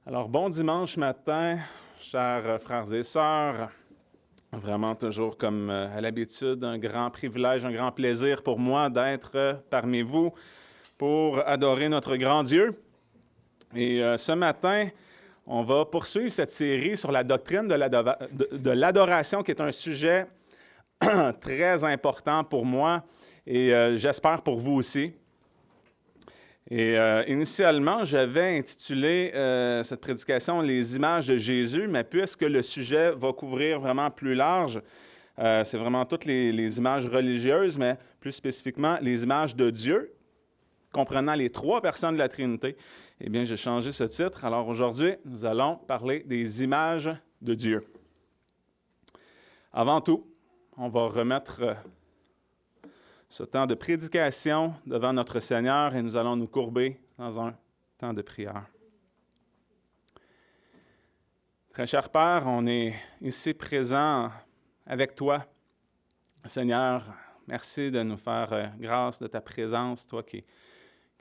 Alors, bon dimanche matin, chers frères et sœurs. Vraiment toujours comme à l'habitude, un grand privilège, un grand plaisir pour moi d'être parmi vous pour adorer notre grand Dieu. Et ce matin, on va poursuivre cette série sur la doctrine de l'adoration, qui est un sujet très important pour moi et j'espère pour vous aussi. Et initialement, j'avais intitulé cette prédication « Les images de Jésus », mais puisque le sujet va couvrir vraiment plus large, c'est vraiment toutes les images religieuses, mais plus spécifiquement les images de Dieu, comprenant les trois personnes de la Trinité, eh bien, j'ai changé ce titre. Alors aujourd'hui, nous allons parler des images de Dieu. Avant tout, on va remettre ce temps de prédication devant notre Seigneur et nous allons nous courber dans un temps de prière. Très cher Père, on est ici présent avec toi. Seigneur, merci de nous faire grâce de ta présence, toi qui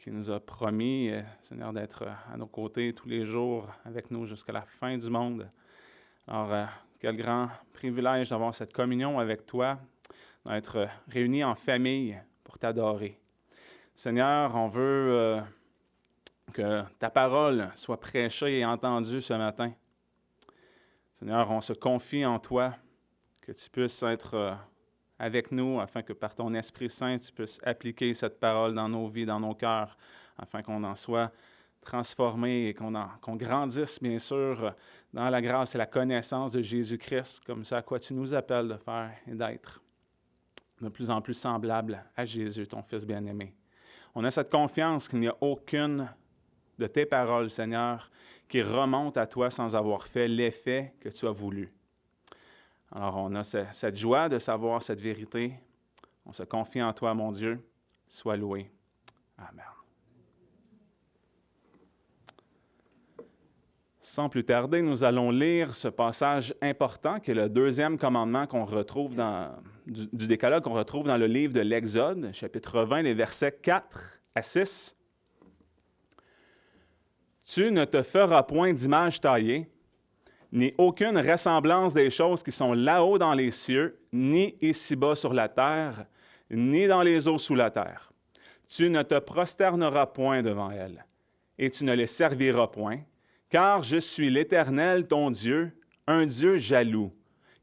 nous as promis, Seigneur, d'être à nos côtés tous les jours avec nous jusqu'à la fin du monde. Alors, quel grand privilège d'avoir cette communion avec toi, d'être réunis en famille pour t'adorer. Seigneur, on veut que ta parole soit prêchée et entendue ce matin. Seigneur, on se confie en toi, que tu puisses être avec nous afin que par ton Esprit Saint, tu puisses appliquer cette parole dans nos vies, dans nos cœurs, afin qu'on en soit transformé et qu'on grandisse, bien sûr, dans la grâce et la connaissance de Jésus-Christ, comme ça à quoi tu nous appelles de faire et d'être de plus en plus semblable à Jésus, ton Fils bien-aimé. On a cette confiance qu'il n'y a aucune de tes paroles, Seigneur, qui remonte à toi sans avoir fait l'effet que tu as voulu. Alors, on a cette joie de savoir cette vérité. On se confie en toi, mon Dieu. Sois loué. Amen. Sans plus tarder, nous allons lire ce passage important qui est le deuxième commandement qu'on retrouve du Décalogue qu'on retrouve dans le livre de l'Exode, chapitre 20, les versets 4 à 6. « Tu ne te feras point d'image taillée, ni aucune ressemblance des choses qui sont là-haut dans les cieux, ni ici-bas sur la terre, ni dans les eaux sous la terre. Tu ne te prosterneras point devant elles, et tu ne les serviras point, car je suis l'Éternel, ton Dieu, un Dieu jaloux,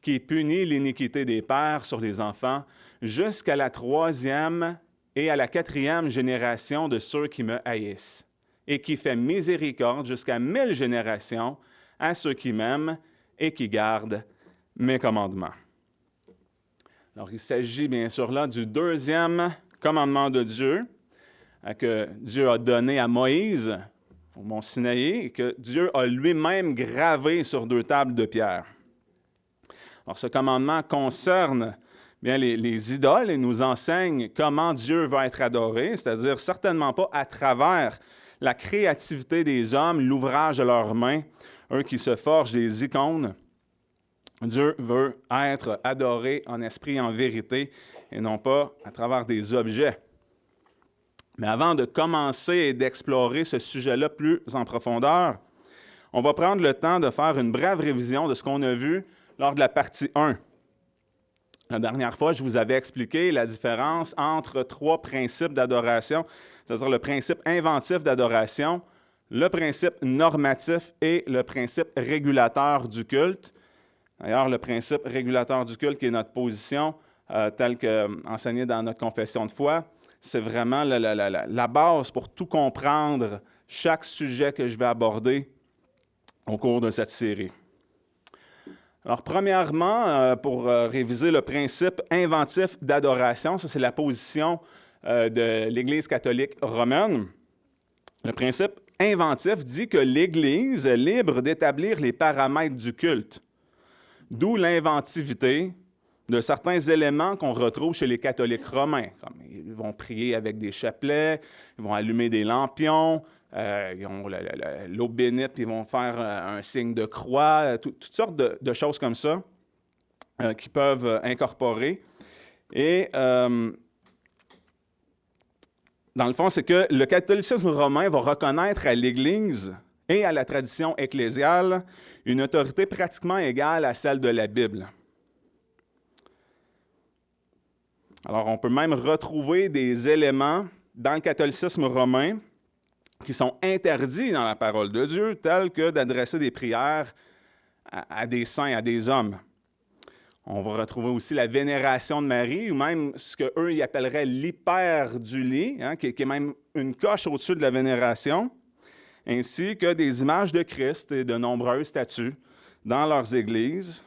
qui punit l'iniquité des pères sur les enfants, jusqu'à la 3e et à la 4e génération de ceux qui me haïssent, et qui fait miséricorde jusqu'à 1000 générations à ceux qui m'aiment et qui gardent mes commandements. » Alors, il s'agit bien sûr là du deuxième commandement de Dieu que Dieu a donné à Moïse au mont Sinaï et que Dieu a lui-même gravé sur 2 tables de pierre. Alors, ce commandement concerne bien les idoles et nous enseigne comment Dieu va être adoré, c'est-à-dire certainement pas à travers la créativité des hommes, l'ouvrage de leurs mains, eux qui se forgent des icônes. Dieu veut être adoré en esprit et en vérité et non pas à travers des objets. Mais avant de commencer et d'explorer ce sujet-là plus en profondeur, on va prendre le temps de faire une brève révision de ce qu'on a vu lors de la partie 1. La dernière fois, je vous avais expliqué la différence entre 3 principes d'adoration, c'est-à-dire le principe inventif d'adoration, le principe normatif et le principe régulateur du culte. D'ailleurs, le principe régulateur du culte, qui est notre position, telle qu'enseignée dans notre confession de foi, c'est vraiment la base pour tout comprendre, chaque sujet que je vais aborder au cours de cette série. Alors, premièrement, pour réviser le principe inventif d'adoration, ça c'est la position de l'Église catholique romaine. Le principe inventif dit que l'Église est libre d'établir les paramètres du culte, d'où l'inventivité de certains éléments qu'on retrouve chez les catholiques romains. Comme ils vont prier avec des chapelets, ils vont allumer des lampions, ils ont l'eau bénite, puis ils vont faire un signe de croix, toutes sortes de choses comme ça qu'ils peuvent incorporer. Et dans le fond, c'est que le catholicisme romain va reconnaître à l'Église et à la tradition ecclésiale une autorité pratiquement égale à celle de la Bible. Alors, on peut même retrouver des éléments dans le catholicisme romain qui sont interdits dans la parole de Dieu, tels que d'adresser des prières à des saints, à des hommes. On va retrouver aussi la vénération de Marie, ou même ce qu'eux y appelleraient l'hyperdulie, qui est même une coche au-dessus de la vénération, ainsi que des images de Christ et de nombreuses statues dans leurs églises.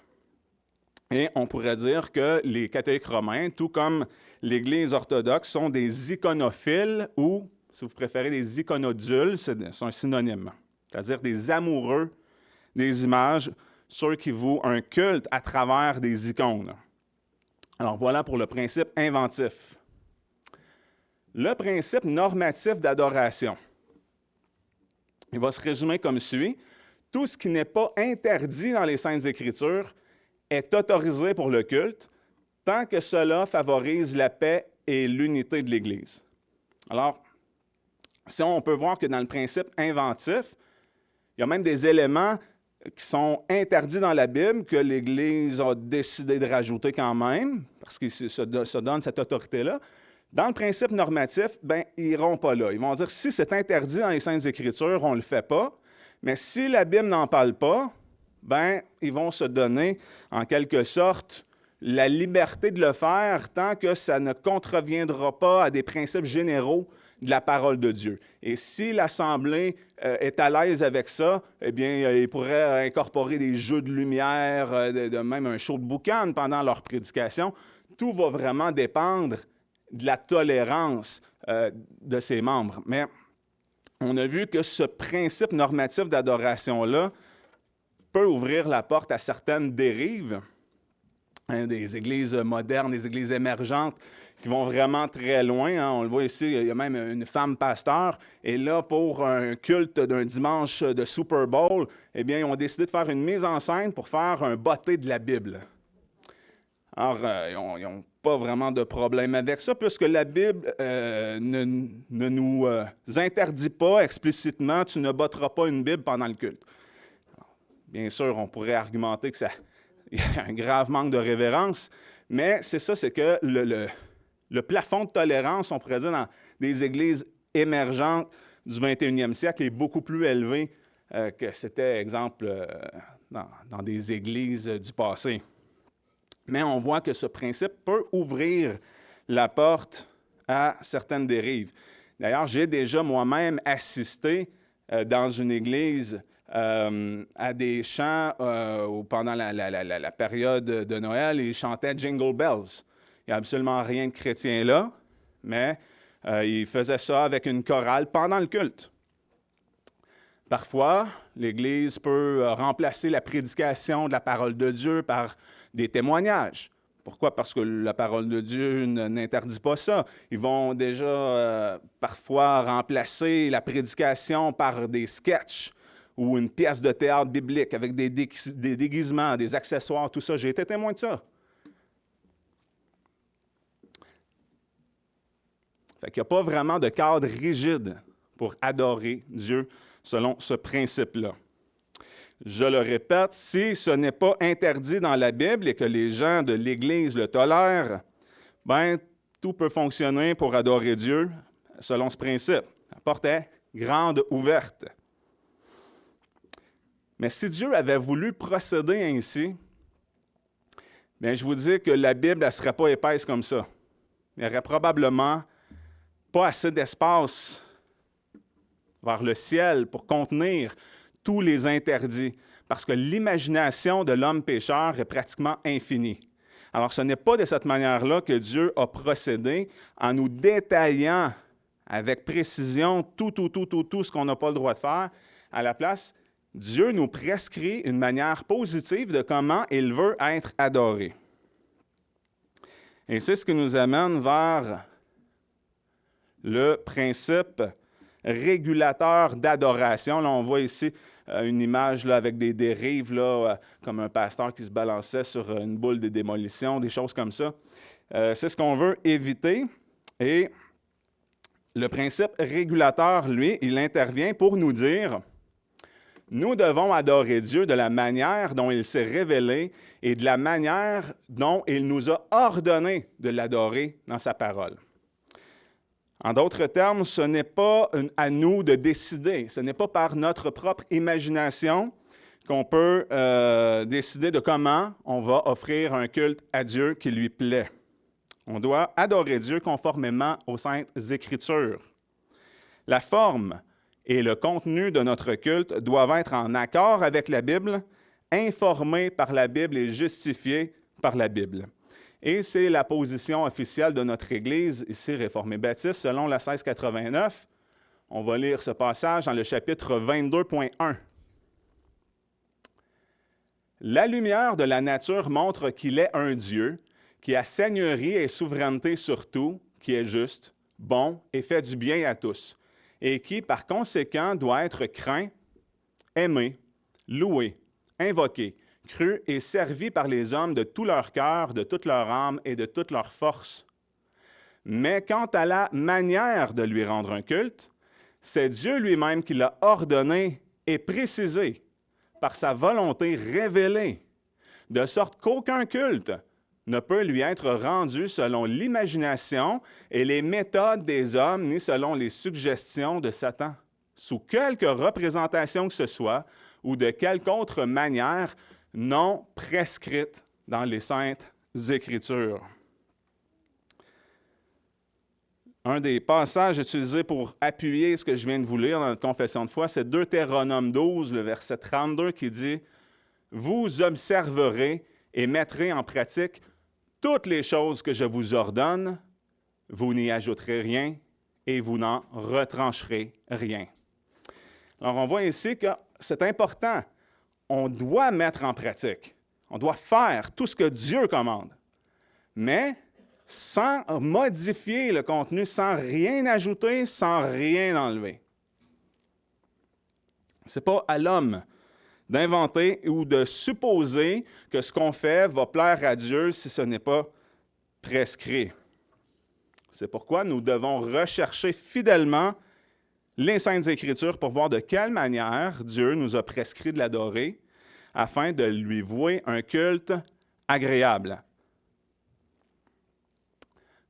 Et on pourrait dire que les catholiques romains, tout comme l'Église orthodoxe, sont des iconophiles ou, si vous préférez, des iconodules, c'est un synonyme, c'est-à-dire des amoureux des images, ceux qui vouent un culte à travers des icônes. Alors voilà pour le principe inventif. Le principe normatif d'adoration, il va se résumer comme suit. Tout ce qui n'est pas interdit dans les Saintes Écritures est autorisé pour le culte, tant que cela favorise la paix et l'unité de l'Église. Alors, si on peut voir que dans le principe inventif, il y a même des éléments qui sont interdits dans la Bible, que l'Église a décidé de rajouter quand même, parce qu'ils se donnent cette autorité-là. Dans le principe normatif, ils n'iront pas là. Ils vont dire, si c'est interdit dans les Saintes Écritures, on ne le fait pas, mais si la Bible n'en parle pas, ils vont se donner, en quelque sorte, la liberté de le faire tant que ça ne contreviendra pas à des principes généraux de la parole de Dieu. Et si l'Assemblée est à l'aise avec ça, eh bien, ils pourraient incorporer des jeux de lumière, même un show de boucan pendant leur prédication. Tout va vraiment dépendre de la tolérance de ses membres. Mais on a vu que ce principe normatif d'adoration-là peut ouvrir la porte à certaines dérives, des églises modernes, des églises émergentes qui vont vraiment très loin. On le voit ici, il y a même une femme pasteur. Et là, pour un culte d'un dimanche de Super Bowl, eh bien, ils ont décidé de faire une mise en scène pour faire un botté de la Bible. Alors, ils n'ont pas vraiment de problème avec ça, puisque la Bible ne nous interdit pas explicitement, tu ne botteras pas une Bible pendant le culte. Alors, bien sûr, on pourrait argumenter que il y a un grave manque de révérence, mais c'est ça, c'est que le plafond de tolérance, on pourrait dire, dans des églises émergentes du 21e siècle est beaucoup plus élevé que c'était, exemple, dans des églises du passé. Mais on voit que ce principe peut ouvrir la porte à certaines dérives. D'ailleurs, j'ai déjà moi-même assisté dans une église à des chants pendant la période de Noël, ils chantaient Jingle Bells. Il n'y a absolument rien de chrétien là, mais ils faisaient ça avec une chorale pendant le culte. Parfois, l'Église peut remplacer la prédication de la parole de Dieu par des témoignages. Pourquoi? Parce que la parole de Dieu n'interdit pas ça. Ils vont déjà parfois remplacer la prédication par des sketchs ou une pièce de théâtre biblique avec des déguisements, des accessoires, tout ça. J'ai été témoin de ça. Fait qu'il n'y a pas vraiment de cadre rigide pour adorer Dieu selon ce principe-là. Je le répète, si ce n'est pas interdit dans la Bible et que les gens de l'Église le tolèrent, tout peut fonctionner pour adorer Dieu selon ce principe. La porte est grande ouverte. Mais si Dieu avait voulu procéder ainsi, je vous dis que la Bible ne serait pas épaisse comme ça. Il n'y aurait probablement pas assez d'espace vers le ciel pour contenir tous les interdits, parce que l'imagination de l'homme pécheur est pratiquement infinie. Alors, ce n'est pas de cette manière-là que Dieu a procédé en nous détaillant avec précision tout ce qu'on n'a pas le droit de faire. À la place, Dieu nous prescrit une manière positive de comment il veut être adoré. Et c'est ce qui nous amène vers le principe régulateur d'adoration. Là, on voit ici une image là, avec des dérives, là, comme un pasteur qui se balançait sur une boule de démolition, des choses comme ça. C'est ce qu'on veut éviter. Et le principe régulateur, lui, il intervient pour nous dire Nous devons adorer Dieu de la manière dont il s'est révélé et de la manière dont il nous a ordonné de l'adorer dans sa parole. En d'autres termes, ce n'est pas à nous de décider, ce n'est pas par notre propre imagination qu'on peut décider de comment on va offrir un culte à Dieu qui lui plaît. On doit adorer Dieu conformément aux Saintes Écritures. La forme et le contenu de notre culte doivent être en accord avec la Bible, informés par la Bible et justifiés par la Bible. Et c'est la position officielle de notre Église, ici Réformée Baptiste, selon la 1689. On va lire ce passage dans le chapitre 22.1. La lumière de la nature montre qu'il est un Dieu, qui a seigneurie et souveraineté sur tout, qui est juste, bon et fait du bien à tous, et qui, par conséquent, doit être craint, aimé, loué, invoqué, cru et servi par les hommes de tout leur cœur, de toute leur âme et de toute leur force. Mais quant à la manière de lui rendre un culte, c'est Dieu lui-même qui l'a ordonné et précisé par sa volonté révélée, de sorte qu'aucun culte ne peut lui être rendu selon l'imagination et les méthodes des hommes, ni selon les suggestions de Satan, sous quelque représentation que ce soit, ou de quelque autre manière non prescrite dans les Saintes Écritures. Un des passages utilisés pour appuyer ce que je viens de vous lire dans notre confession de foi, c'est Deutéronome 12, le verset 32, qui dit « Vous observerez et mettrez en pratique toutes les choses que je vous ordonne, vous n'y ajouterez rien et vous n'en retrancherez rien. » Alors, on voit ici que c'est important. On doit mettre en pratique. On doit faire tout ce que Dieu commande. Mais sans modifier le contenu, sans rien ajouter, sans rien enlever. Ce n'est pas à l'homme d'inventer ou de supposer que ce qu'on fait va plaire à Dieu si ce n'est pas prescrit. C'est pourquoi nous devons rechercher fidèlement les Saintes Écritures pour voir de quelle manière Dieu nous a prescrit de l'adorer afin de lui vouer un culte agréable.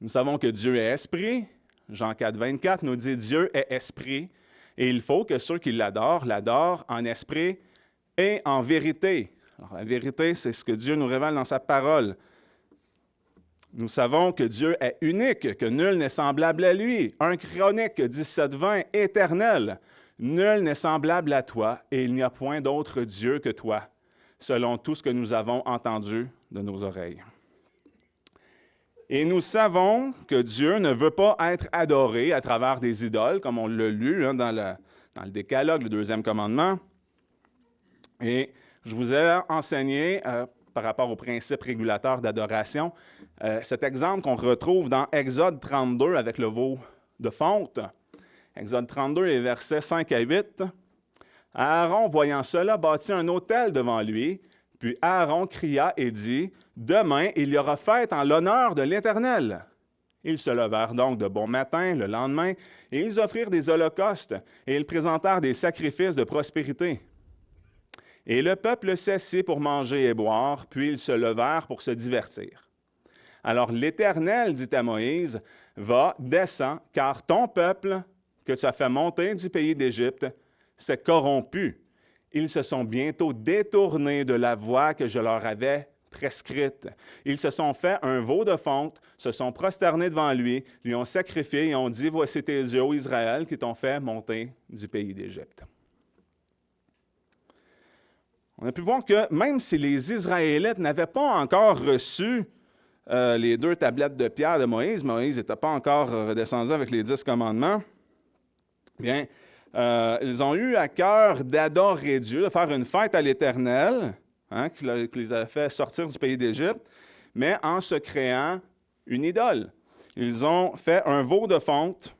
Nous savons que Dieu est esprit. Jean 4, 24 nous dit « Dieu est esprit et il faut que ceux qui l'adorent en esprit et en vérité. » Alors, la vérité, c'est ce que Dieu nous révèle dans sa parole. Nous savons que Dieu est unique, que nul n'est semblable à lui. 1 Chronique 17, 20, éternel. Nul n'est semblable à toi et il n'y a point d'autre Dieu que toi, selon tout ce que nous avons entendu de nos oreilles. Et nous savons que Dieu ne veut pas être adoré à travers des idoles, comme on l'a lu dans le Décalogue, le 2e commandement. Et je vous ai enseigné, par rapport au principe régulateur d'adoration, cet exemple qu'on retrouve dans Exode 32 avec le veau de fonte. Exode 32, les versets 5 à 8. Aaron, voyant cela, bâtit un autel devant lui. Puis Aaron cria et dit, « Demain, il y aura fête en l'honneur de l'Éternel. » Ils se levèrent donc de bon matin le lendemain, et ils offrirent des holocaustes, et ils présentèrent des sacrifices de prospérité. Et le peuple s'assit pour manger et boire, puis ils se levèrent pour se divertir. Alors l'Éternel dit à Moïse, « Va, descends, car ton peuple, que tu as fait monter du pays d'Égypte, s'est corrompu. Ils se sont bientôt détournés de la voie que je leur avais prescrite. Ils se sont fait un veau de fonte, se sont prosternés devant lui, lui ont sacrifié et ont dit, « Voici tes dieux, ô Israël, qui t'ont fait monter du pays d'Égypte. » On a pu voir que même si les Israélites n'avaient pas encore reçu les 2 tablettes de pierre de Moïse, Moïse n'était pas encore redescendu avec les 10 commandements, bien, ils ont eu à cœur d'adorer Dieu, de faire une fête à l'Éternel, qui les a fait sortir du pays d'Égypte, mais en se créant une idole. Ils ont fait un veau de fonte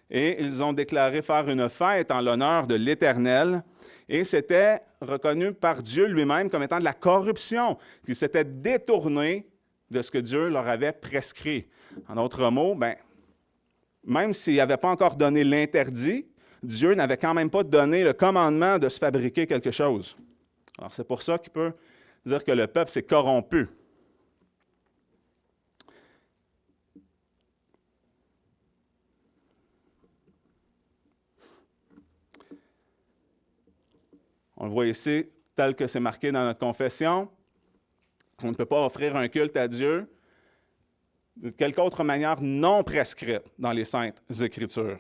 et ils ont déclaré faire une fête en l'honneur de l'Éternel. Et c'était reconnu par Dieu lui-même comme étant de la corruption, qu'ils s'étaient détournés de ce que Dieu leur avait prescrit. En d'autres mots, même s'il n'avait pas encore donné l'interdit, Dieu n'avait quand même pas donné le commandement de se fabriquer quelque chose. Alors, c'est pour ça qu'il peut dire que le peuple s'est corrompu. On le voit ici, tel que c'est marqué dans notre confession. On ne peut pas offrir un culte à Dieu de quelque autre manière non prescrite dans les Saintes Écritures.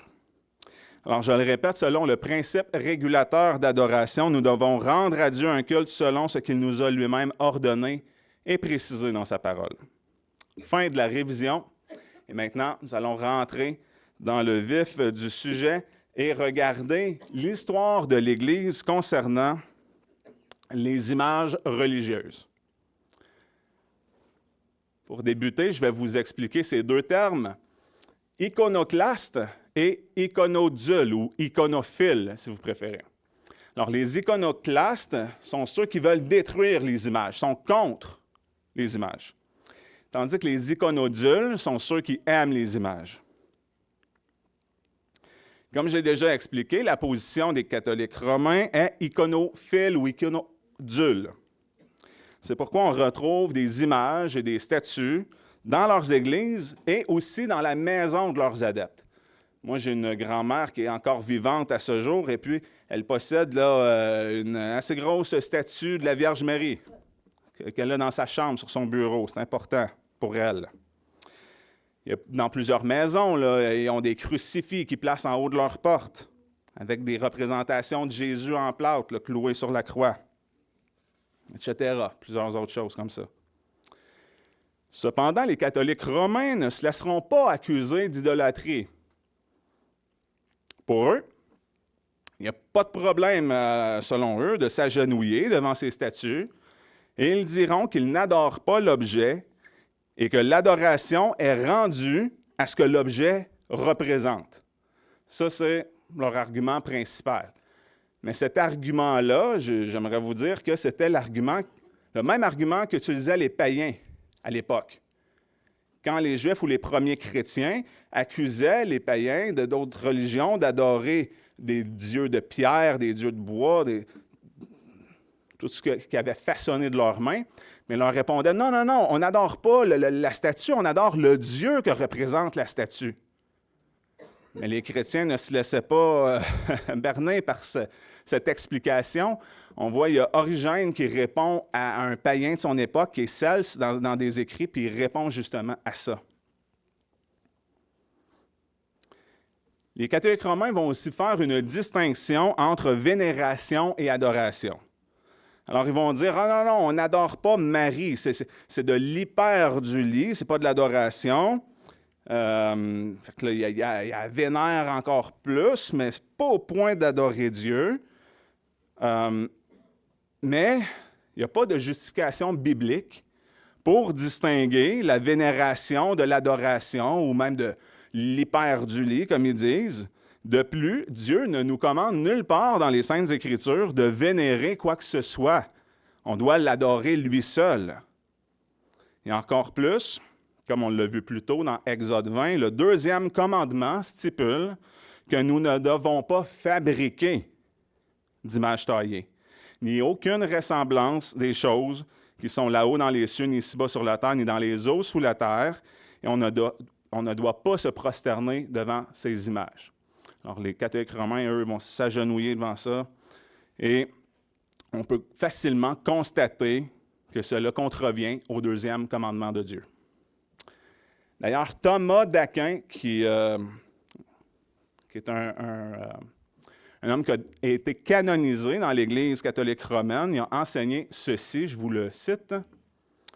Alors, je le répète, selon le principe régulateur d'adoration, nous devons rendre à Dieu un culte selon ce qu'il nous a lui-même ordonné et précisé dans sa parole. Fin de la révision. Et maintenant, nous allons rentrer dans le vif du sujet et regarder l'histoire de l'Église concernant les images religieuses. Pour débuter, je vais vous expliquer ces deux termes, iconoclaste et iconodule ou iconophile, si vous préférez. Alors, les iconoclastes sont ceux qui veulent détruire les images, sont contre les images. Tandis que les iconodules sont ceux qui aiment les images. Comme j'ai déjà expliqué, la position des catholiques romains est iconophile ou iconodule. C'est pourquoi on retrouve des images et des statues dans leurs églises et aussi dans la maison de leurs adeptes. Moi, j'ai une grand-mère qui est encore vivante à ce jour et puis elle possède là, une assez grosse statue de la Vierge Marie qu'elle a dans sa chambre, sur son bureau. C'est important pour elle. Il y a, dans plusieurs maisons, là, ils ont des crucifix qu'ils placent en haut de leur porte avec des représentations de Jésus en plâtre, là, cloué sur la croix, etc. Plusieurs autres choses comme ça. Cependant, les catholiques romains ne se laisseront pas accuser d'idolâtrie. Pour eux, il n'y a pas de problème, selon eux, de s'agenouiller devant ces statues, et ils diront qu'ils n'adorent pas l'objet et que l'adoration est rendue à ce que l'objet représente. Ça, c'est leur argument principal. Mais cet argument-là, j'aimerais vous dire que c'était le même argument qu'utilisaient les païens à l'époque. Quand les Juifs ou les premiers chrétiens accusaient les païens de d'autres religions d'adorer des dieux de pierre, des dieux de bois, tout ce qu'ils avaient façonné de leurs mains, mais ils leur répondaient « Non, non, non, on n'adore pas la statue, on adore le Dieu que représente la statue. » Mais les chrétiens ne se laissaient pas berner par cette explication. On voit, il y a Origène qui répond à un païen de son époque, qui est Celse, dans des écrits, puis il répond justement à ça. Les catholiques romains vont aussi faire une distinction entre vénération et adoration. Alors, ils vont dire, « Ah non, non, on n'adore pas Marie, c'est de l'hyperdulie, c'est pas de l'adoration. » Fait que là, il y a vénère encore plus, mais c'est pas au point d'adorer Dieu. Mais il n'y a pas de justification biblique pour distinguer la vénération de l'adoration ou même de l'hyperdulie, comme ils disent. De plus, Dieu ne nous commande nulle part dans les Saintes Écritures de vénérer quoi que ce soit. On doit l'adorer lui seul. Et encore plus, comme on l'a vu plus tôt dans Exode 20, le deuxième commandement stipule que nous ne devons pas fabriquer d'image taillée, ni aucune ressemblance des choses qui sont là-haut dans les cieux, ni ici-bas sur la terre, ni dans les eaux sous la terre, et on ne doit pas se prosterner devant ces images. Alors, les catholiques romains, eux, vont s'agenouiller devant ça, et on peut facilement constater que cela contrevient au deuxième commandement de Dieu. D'ailleurs, Thomas d'Aquin, qui est un homme qui a été canonisé dans l'Église catholique romaine, il a enseigné ceci, je vous le cite.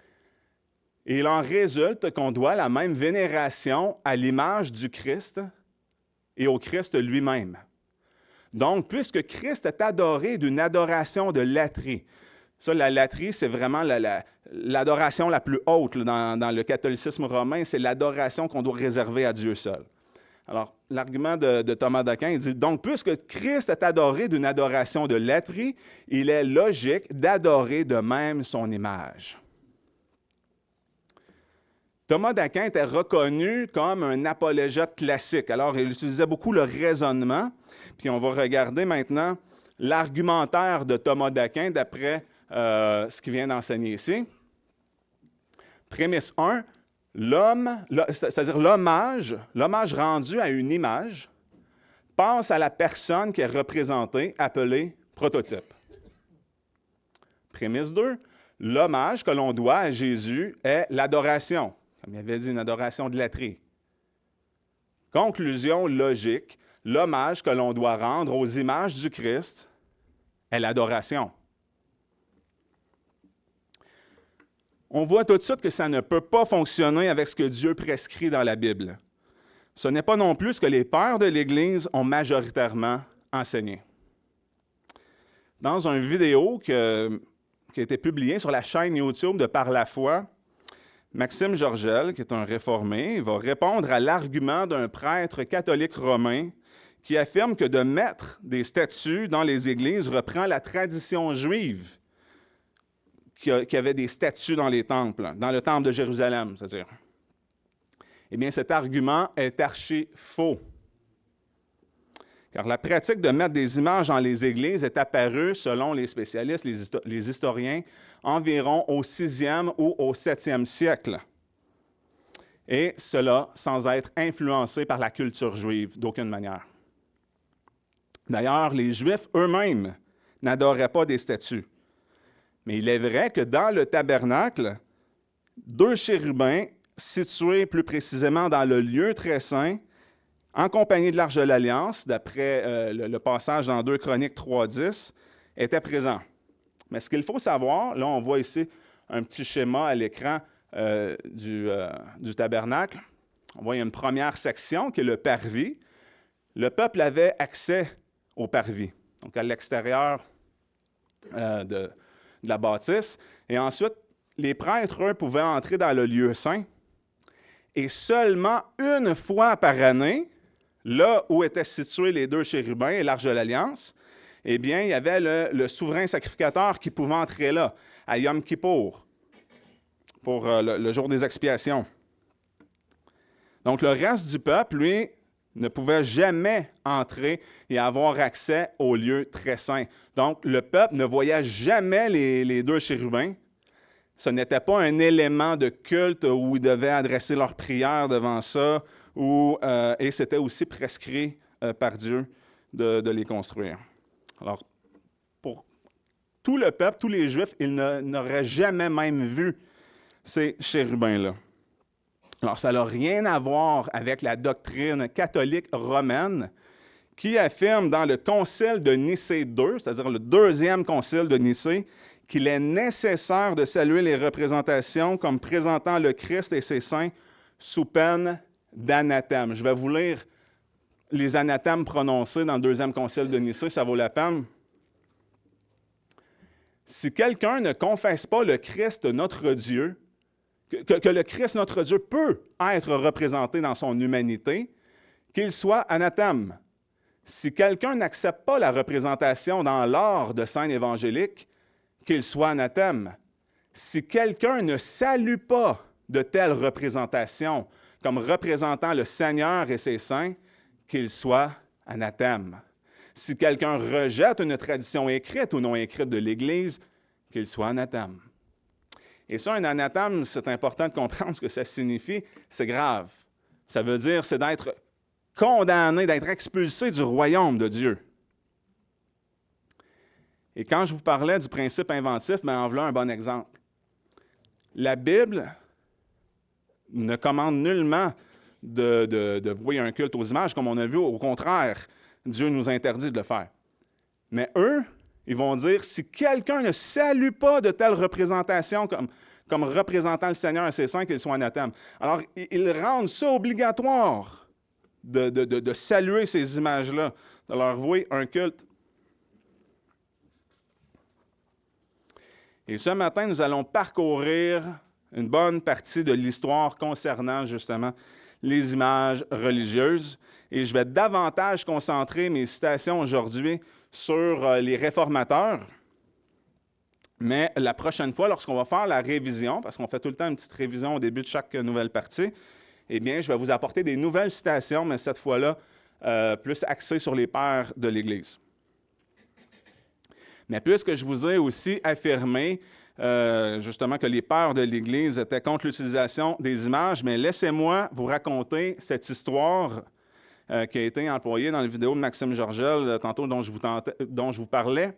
« Il en résulte qu'on doit la même vénération à l'image du Christ et au Christ lui-même. Donc, puisque Christ est adoré d'une adoration de latrie, ça, la latrie, c'est vraiment l'adoration la plus haute là, dans le catholicisme romain, c'est l'adoration qu'on doit réserver à Dieu seul. Alors, l'argument de Thomas d'Aquin, il dit, donc, puisque Christ est adoré d'une adoration de latrie, il est logique d'adorer de même son image. Thomas d'Aquin était reconnu comme un apologète classique. Alors, il utilisait beaucoup le raisonnement. Puis on va regarder maintenant l'argumentaire de Thomas d'Aquin d'après ce qu'il vient d'enseigner ici. Prémisse 1, c'est-à-dire l'hommage rendu à une image, passe à la personne qui est représentée, appelée prototype. Prémisse 2, l'hommage que l'on doit à Jésus est l'adoration. Comme il avait dit, une adoration de l'idolâtrie. Conclusion logique, l'hommage que l'on doit rendre aux images du Christ est l'adoration. On voit tout de suite que ça ne peut pas fonctionner avec ce que Dieu prescrit dans la Bible. Ce n'est pas non plus ce que les pères de l'Église ont majoritairement enseigné. Dans une vidéo qui a été publiée sur la chaîne YouTube de Par la foi, Maxime Georgel, qui est un réformé, va répondre à l'argument d'un prêtre catholique romain qui affirme que de mettre des statues dans les églises reprend la tradition juive qui avait des statues dans les temples, dans le temple de Jérusalem, c'est-à-dire. Eh bien, cet argument est archi faux. Car la pratique de mettre des images dans les églises est apparue, selon les spécialistes, les historiens, environ au 6e ou au 7e siècle. Et cela sans être influencé par la culture juive d'aucune manière. D'ailleurs, les Juifs eux-mêmes n'adoraient pas des statues. Mais il est vrai que dans le tabernacle, 2 chérubins situés plus précisément dans le lieu très saint, en compagnie de l'Arche de l'Alliance, d'après le passage dans 2 Chroniques 3.10, étaient présents. Mais ce qu'il faut savoir, là on voit ici un petit schéma à l'écran du tabernacle. On voit il y a une première section qui est le parvis. Le peuple avait accès au parvis, donc à l'extérieur de la bâtisse. Et ensuite, les prêtres, eux, pouvaient entrer dans le lieu saint. Et seulement une fois par année, là où étaient situés les 2 chérubins et l'Arche de l'Alliance, eh bien, il y avait le souverain sacrificateur qui pouvait entrer là, à Yom Kippour, pour le jour des expiations. Donc, le reste du peuple, lui, ne pouvait jamais entrer et avoir accès au lieu très saint. Donc, le peuple ne voyait jamais les 2 chérubins. Ce n'était pas un élément de culte où ils devaient adresser leur prière devant ça, et c'était aussi prescrit par Dieu de les construire. Alors, pour tout le peuple, tous les Juifs, ils n'auraient jamais même vu ces chérubins-là. Alors, ça n'a rien à voir avec la doctrine catholique romaine qui affirme dans le concile de Nicée II, c'est-à-dire le 2e concile de Nicée, qu'il est nécessaire de saluer les représentations comme présentant le Christ et ses saints sous peine d'anathème. Je vais vous lire les anathèmes prononcés dans le 2e concile de Nicée, ça vaut la peine. Si quelqu'un ne confesse pas le Christ notre Dieu, que le Christ notre Dieu peut être représenté dans son humanité, qu'il soit anathème. Si quelqu'un n'accepte pas la représentation dans l'art de scène évangélique, qu'il soit anathème. Si quelqu'un ne salue pas de telles représentations comme représentant le Seigneur et ses saints, qu'il soit anathème. Si quelqu'un rejette une tradition écrite ou non écrite de l'Église, qu'il soit anathème. Et ça, un anathème, c'est important de comprendre ce que ça signifie, c'est grave. Ça veut dire, c'est d'être condamné, d'être expulsé du royaume de Dieu. Et quand je vous parlais du principe inventif, en voilà un bon exemple. La Bible ne commande nullement de vouer un culte aux images, comme on a vu. Au contraire, Dieu nous interdit de le faire. Mais eux, ils vont dire, si quelqu'un ne salue pas de telles représentations comme représentant le Seigneur et ses saints, qu'il soit anathème. Alors, ils rendent ça obligatoire de saluer ces images-là, de leur vouer un culte. Et ce matin, nous allons parcourir une bonne partie de l'histoire concernant justement les images religieuses. Et je vais davantage concentrer mes citations aujourd'hui sur les réformateurs. Mais la prochaine fois, lorsqu'on va faire la révision, parce qu'on fait tout le temps une petite révision au début de chaque nouvelle partie, eh bien, je vais vous apporter des nouvelles citations, mais cette fois-là, plus axées sur les pères de l'Église. Mais puisque je vous ai aussi affirmé justement que les pères de l'Église étaient contre l'utilisation des images, mais laissez-moi vous raconter cette histoire qui a été employée dans la vidéo de Maxime Georgel, tantôt dont je vous parlais,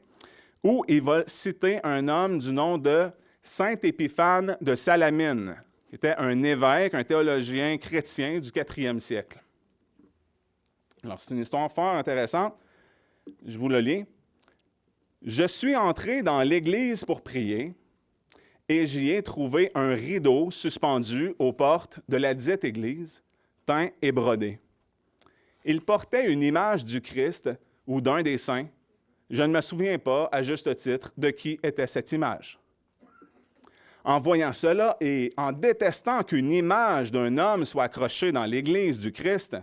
où il va citer un homme du nom de Saint Épiphane de Salamine, qui était un évêque, un théologien chrétien du 4e siècle. Alors, c'est une histoire fort intéressante. Je vous le lis. « Je suis entré dans l'église pour prier et j'y ai trouvé un rideau suspendu aux portes de la dite église, teint et brodé. Il portait une image du Christ ou d'un des saints. Je ne me souviens pas, à juste titre, de qui était cette image. En voyant cela et en détestant qu'une image d'un homme soit accrochée dans l'Église du Christ,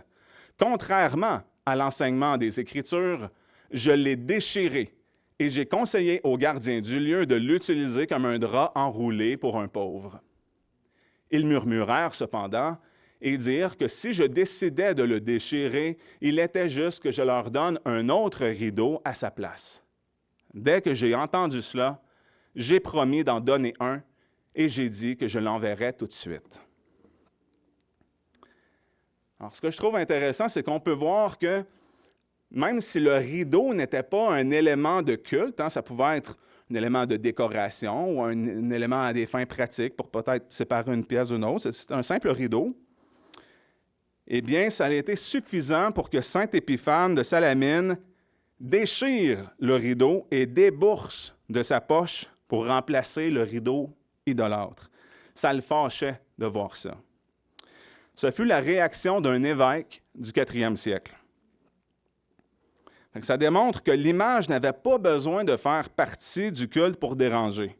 contrairement à l'enseignement des Écritures, je l'ai déchiré et j'ai conseillé aux gardiens du lieu de l'utiliser comme un drap enroulé pour un pauvre. Ils murmurèrent cependant et dirent que si je décidais de le déchirer, il était juste que je leur donne un autre rideau à sa place. Dès que j'ai entendu cela, j'ai promis d'en donner un et j'ai dit que je l'enverrais tout de suite. » Alors, ce que je trouve intéressant, c'est qu'on peut voir que même si le rideau n'était pas un élément de culte, ça pouvait être un élément de décoration ou un élément à des fins pratiques pour peut-être séparer une pièce d'une autre, c'est un simple rideau, eh bien, ça a été suffisant pour que saint Épiphane de Salamine déchire le rideau et débourse de sa poche pour remplacer le rideau idolâtre. Ça le fâchait de voir ça. Ce fut la réaction d'un évêque du 4e siècle. Ça démontre que l'image n'avait pas besoin de faire partie du culte pour déranger.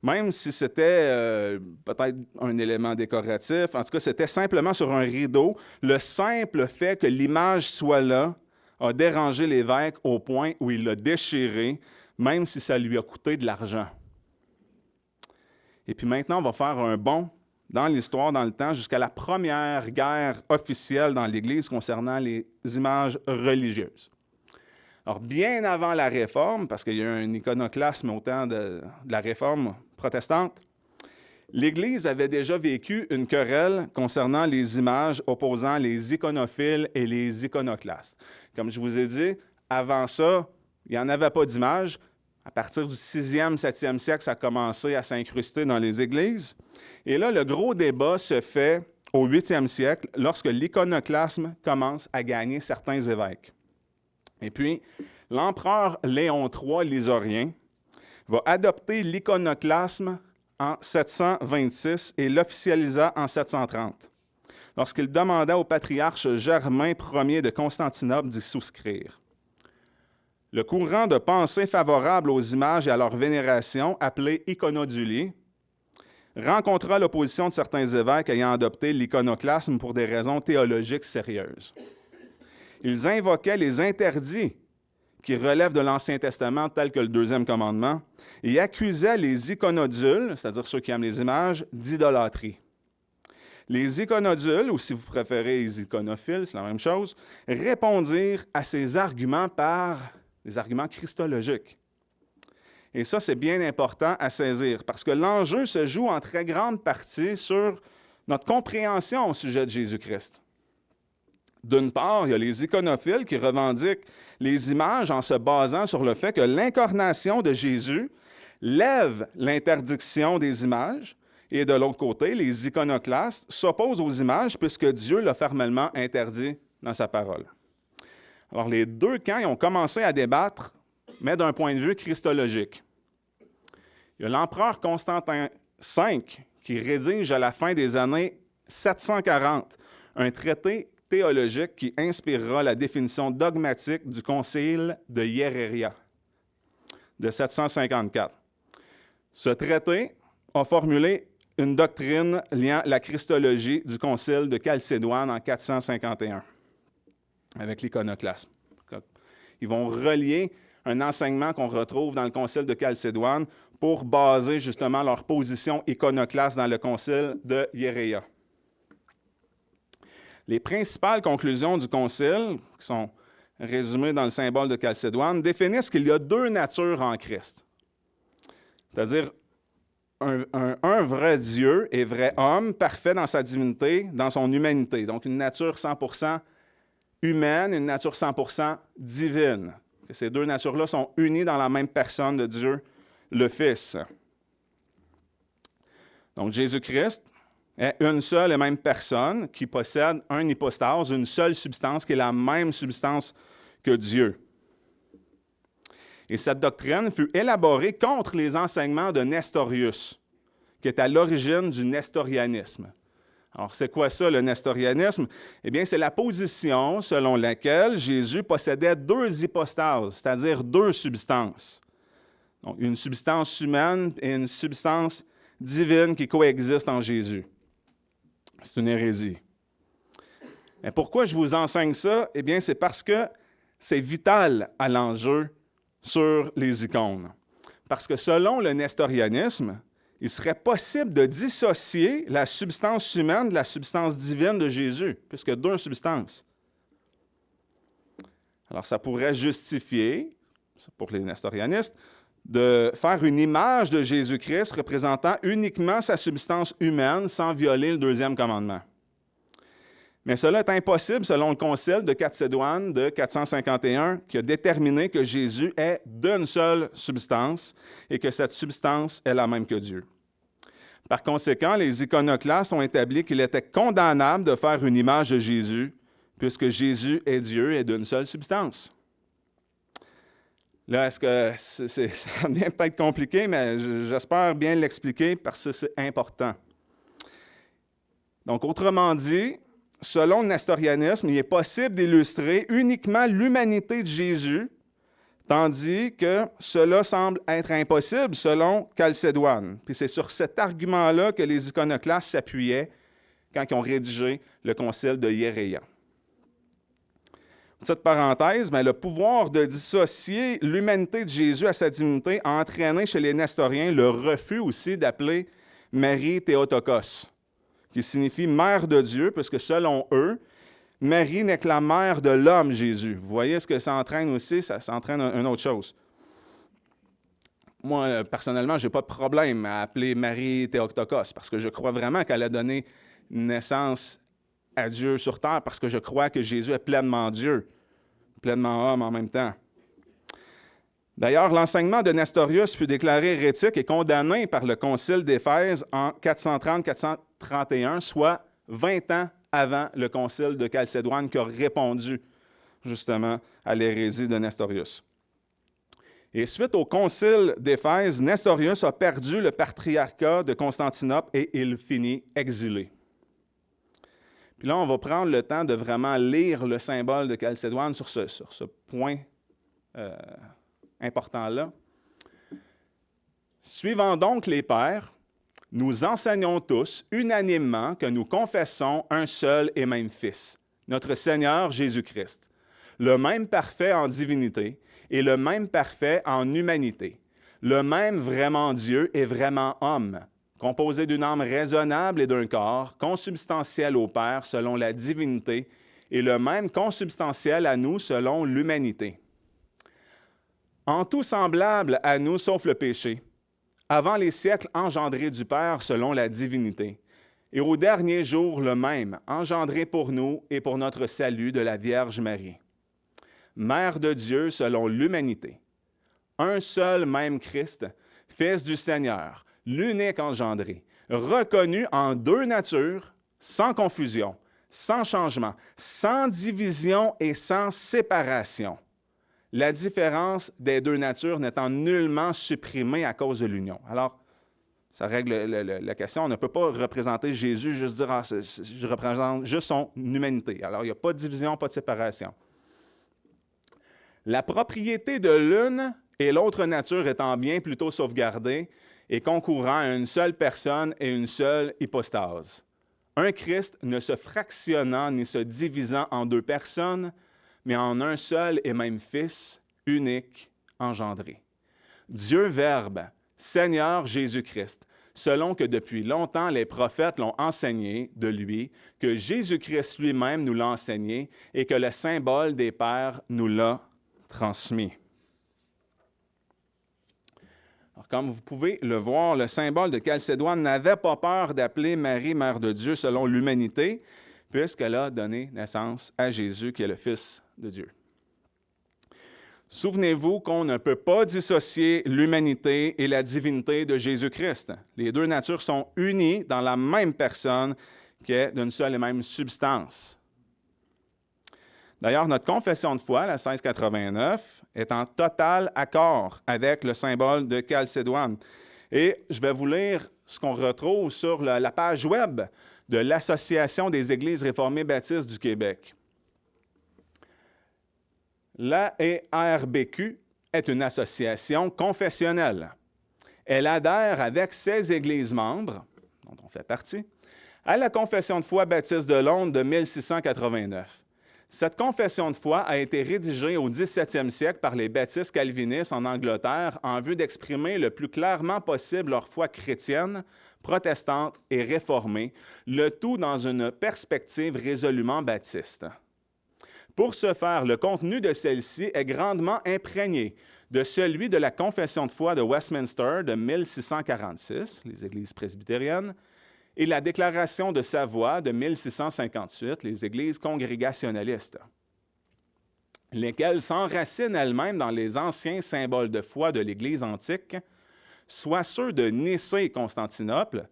Même si c'était peut-être un élément décoratif, en tout cas, c'était simplement sur un rideau. Le simple fait que l'image soit là a dérangé l'évêque au point où il l'a déchiré, même si ça lui a coûté de l'argent. Et puis maintenant, on va faire un bond dans l'histoire, dans le temps, jusqu'à la première guerre officielle dans l'Église concernant les images religieuses. Alors, bien avant la Réforme, parce qu'il y a eu un iconoclasme au temps de la Réforme protestante, l'Église avait déjà vécu une querelle concernant les images opposant les iconophiles et les iconoclastes. Comme je vous ai dit, avant ça, il n'y en avait pas d'images. À partir du 6e, 7e siècle, ça a commencé à s'incruster dans les églises. Et là, le gros débat se fait au 8e siècle, lorsque l'iconoclasme commence à gagner certains évêques. Et puis, l'empereur Léon III Lysorien va adopter l'iconoclasme en 726 et l'officialisa en 730, lorsqu'il demanda au patriarche Germain Ier de Constantinople d'y souscrire. Le courant de pensée favorable aux images et à leur vénération, appelé iconodulie, rencontra l'opposition de certains évêques ayant adopté l'iconoclasme pour des raisons théologiques sérieuses. Ils invoquaient les interdits qui relèvent de l'Ancien Testament, tels que le 2e commandement, et accusaient les iconodules, c'est-à-dire ceux qui aiment les images, d'idolâtrie. Les iconodules, ou si vous préférez les iconophiles, c'est la même chose, répondirent à ces arguments par des arguments christologiques. Et ça, c'est bien important à saisir, parce que l'enjeu se joue en très grande partie sur notre compréhension au sujet de Jésus-Christ. D'une part, il y a les iconophiles qui revendiquent les images en se basant sur le fait que l'incarnation de Jésus lève l'interdiction des images, et de l'autre côté, les iconoclastes s'opposent aux images puisque Dieu l'a formellement interdit dans sa parole. Alors, les deux camps ont commencé à débattre, mais d'un point de vue christologique. Il y a l'empereur Constantin V qui rédige à la fin des années 740 un traité théologique qui inspirera la définition dogmatique du concile de Hieréria de 754. Ce traité a formulé une doctrine liant la christologie du concile de Chalcédoine en 451 avec l'iconoclasme. Ils vont relier un enseignement qu'on retrouve dans le concile de Chalcédoine pour baser justement leur position iconoclaste dans le concile de Hiéréa. Les principales conclusions du concile, qui sont résumées dans le symbole de Chalcédoine, définissent qu'il y a deux natures en Christ. C'est-à-dire un vrai Dieu et vrai homme, parfait dans sa divinité, dans son humanité. Donc une nature 100% humaine, une nature 100% divine. Ces deux natures-là sont unies dans la même personne de Dieu, le Fils. Donc Jésus-Christ est une seule et même personne qui possède un hypostase, une seule substance qui est la même substance que Dieu. Et cette doctrine fut élaborée contre les enseignements de Nestorius, qui est à l'origine du nestorianisme. Alors, c'est quoi ça, le nestorianisme? Eh bien, c'est la position selon laquelle Jésus possédait deux hypostases, c'est-à-dire deux substances. Donc, une substance humaine et une substance divine qui coexistent en Jésus. C'est une hérésie. Mais pourquoi je vous enseigne ça? Eh bien, c'est parce que c'est vital à l'enjeu sur les icônes. Parce que selon le nestorianisme, il serait possible de dissocier la substance humaine de la substance divine de Jésus, puisque deux substances. Alors, ça pourrait justifier, pour les nestorianistes, de faire une image de Jésus-Christ représentant uniquement sa substance humaine sans violer le deuxième commandement. Mais cela est impossible selon le concile de Chalcédoine de 451 qui a déterminé que Jésus est d'une seule substance et que cette substance est la même que Dieu. Par conséquent, les iconoclastes ont établi qu'il était condamnable de faire une image de Jésus puisque Jésus est Dieu et d'une seule substance. Là, est-ce que ça devient peut-être compliqué, mais j'espère bien l'expliquer parce que c'est important. Donc, autrement dit, selon le nestorianisme, il est possible d'illustrer uniquement l'humanité de Jésus, tandis que cela semble être impossible selon Chalcédoine. Puis c'est sur cet argument-là que les iconoclastes s'appuyaient quand ils ont rédigé le concile de Hiéréa. Petite parenthèse, mais le pouvoir de dissocier l'humanité de Jésus à sa divinité a entraîné chez les nestoriens le refus aussi d'appeler Marie Théotokos, qui signifie mère de Dieu, puisque selon eux, Marie n'est que la mère de l'homme Jésus. Vous voyez ce que ça entraîne aussi? Ça entraîne une autre chose. Moi, personnellement, je n'ai pas de problème à appeler Marie Théotokos, parce que je crois vraiment qu'elle a donné naissance à Dieu sur terre, parce que je crois que Jésus est pleinement Dieu, pleinement homme en même temps. D'ailleurs, l'enseignement de Nestorius fut déclaré hérétique et condamné par le Concile d'Éphèse en 430-431, soit 20 ans avant le Concile de Chalcédoine qui a répondu justement à l'hérésie de Nestorius. Et suite au Concile d'Éphèse, Nestorius a perdu le patriarcat de Constantinople et il finit exilé. Puis là, on va prendre le temps de vraiment lire le symbole de Chalcédoine sur ce point important-là. Suivant donc les pères, nous enseignons tous unanimement que nous confessons un seul et même Fils, notre Seigneur Jésus-Christ, le même parfait en divinité et le même parfait en humanité, le même vraiment Dieu et vraiment homme, composé d'une âme raisonnable et d'un corps, consubstantiel au Père selon la divinité et le même consubstantiel à nous selon l'humanité. En tout semblable à nous sauf le péché, avant les siècles engendré du Père selon la divinité, et au dernier jour le même, engendré pour nous et pour notre salut de la Vierge Marie. Mère de Dieu selon l'humanité, un seul même Christ, Fils du Seigneur, l'unique engendré, reconnu en deux natures, sans confusion, sans changement, sans division et sans séparation. La différence des deux natures n'étant nullement supprimée à cause de l'union. Alors, ça règle la question. On ne peut pas représenter Jésus, juste dire « je représente juste son humanité ». Alors, il n'y a pas de division, pas de séparation. La propriété de l'une et l'autre nature étant bien plutôt sauvegardée et concourant à une seule personne et une seule hypostase. Un Christ ne se fractionnant ni se divisant en deux personnes, mais en un seul et même Fils, unique, engendré. Dieu Verbe, Seigneur Jésus-Christ, selon que depuis longtemps les prophètes l'ont enseigné de lui, que Jésus-Christ lui-même nous l'a enseigné et que le symbole des pères nous l'a transmis. Alors, comme vous pouvez le voir, le symbole de Chalcédoine n'avait pas peur d'appeler Marie Mère de Dieu selon l'humanité, puisqu'elle a donné naissance à Jésus, qui est le Fils de Dieu. Souvenez-vous qu'on ne peut pas dissocier l'humanité et la divinité de Jésus-Christ. Les deux natures sont unies dans la même personne qui est d'une seule et même substance. D'ailleurs, notre confession de foi, la 1689, est en total accord avec le symbole de Chalcédoine. Et je vais vous lire ce qu'on retrouve sur la page web de l'Association des Églises réformées baptistes du Québec. L'ARBQ est une association confessionnelle. Elle adhère avec ses églises membres, dont on fait partie, à la Confession de foi baptiste de Londres de 1689. Cette confession de foi a été rédigée au 17e siècle par les baptistes calvinistes en Angleterre en vue d'exprimer le plus clairement possible leur foi chrétienne, protestante et réformée, le tout dans une perspective résolument baptiste. Pour ce faire, le contenu de celle-ci est grandement imprégné de celui de la Confession de foi de Westminster de 1646, les Églises presbytériennes, et la Déclaration de Savoie de 1658, les Églises congrégationalistes, lesquelles s'enracinent elles-mêmes dans les anciens symboles de foi de l'Église antique, soit ceux de Nicée et Constantinople,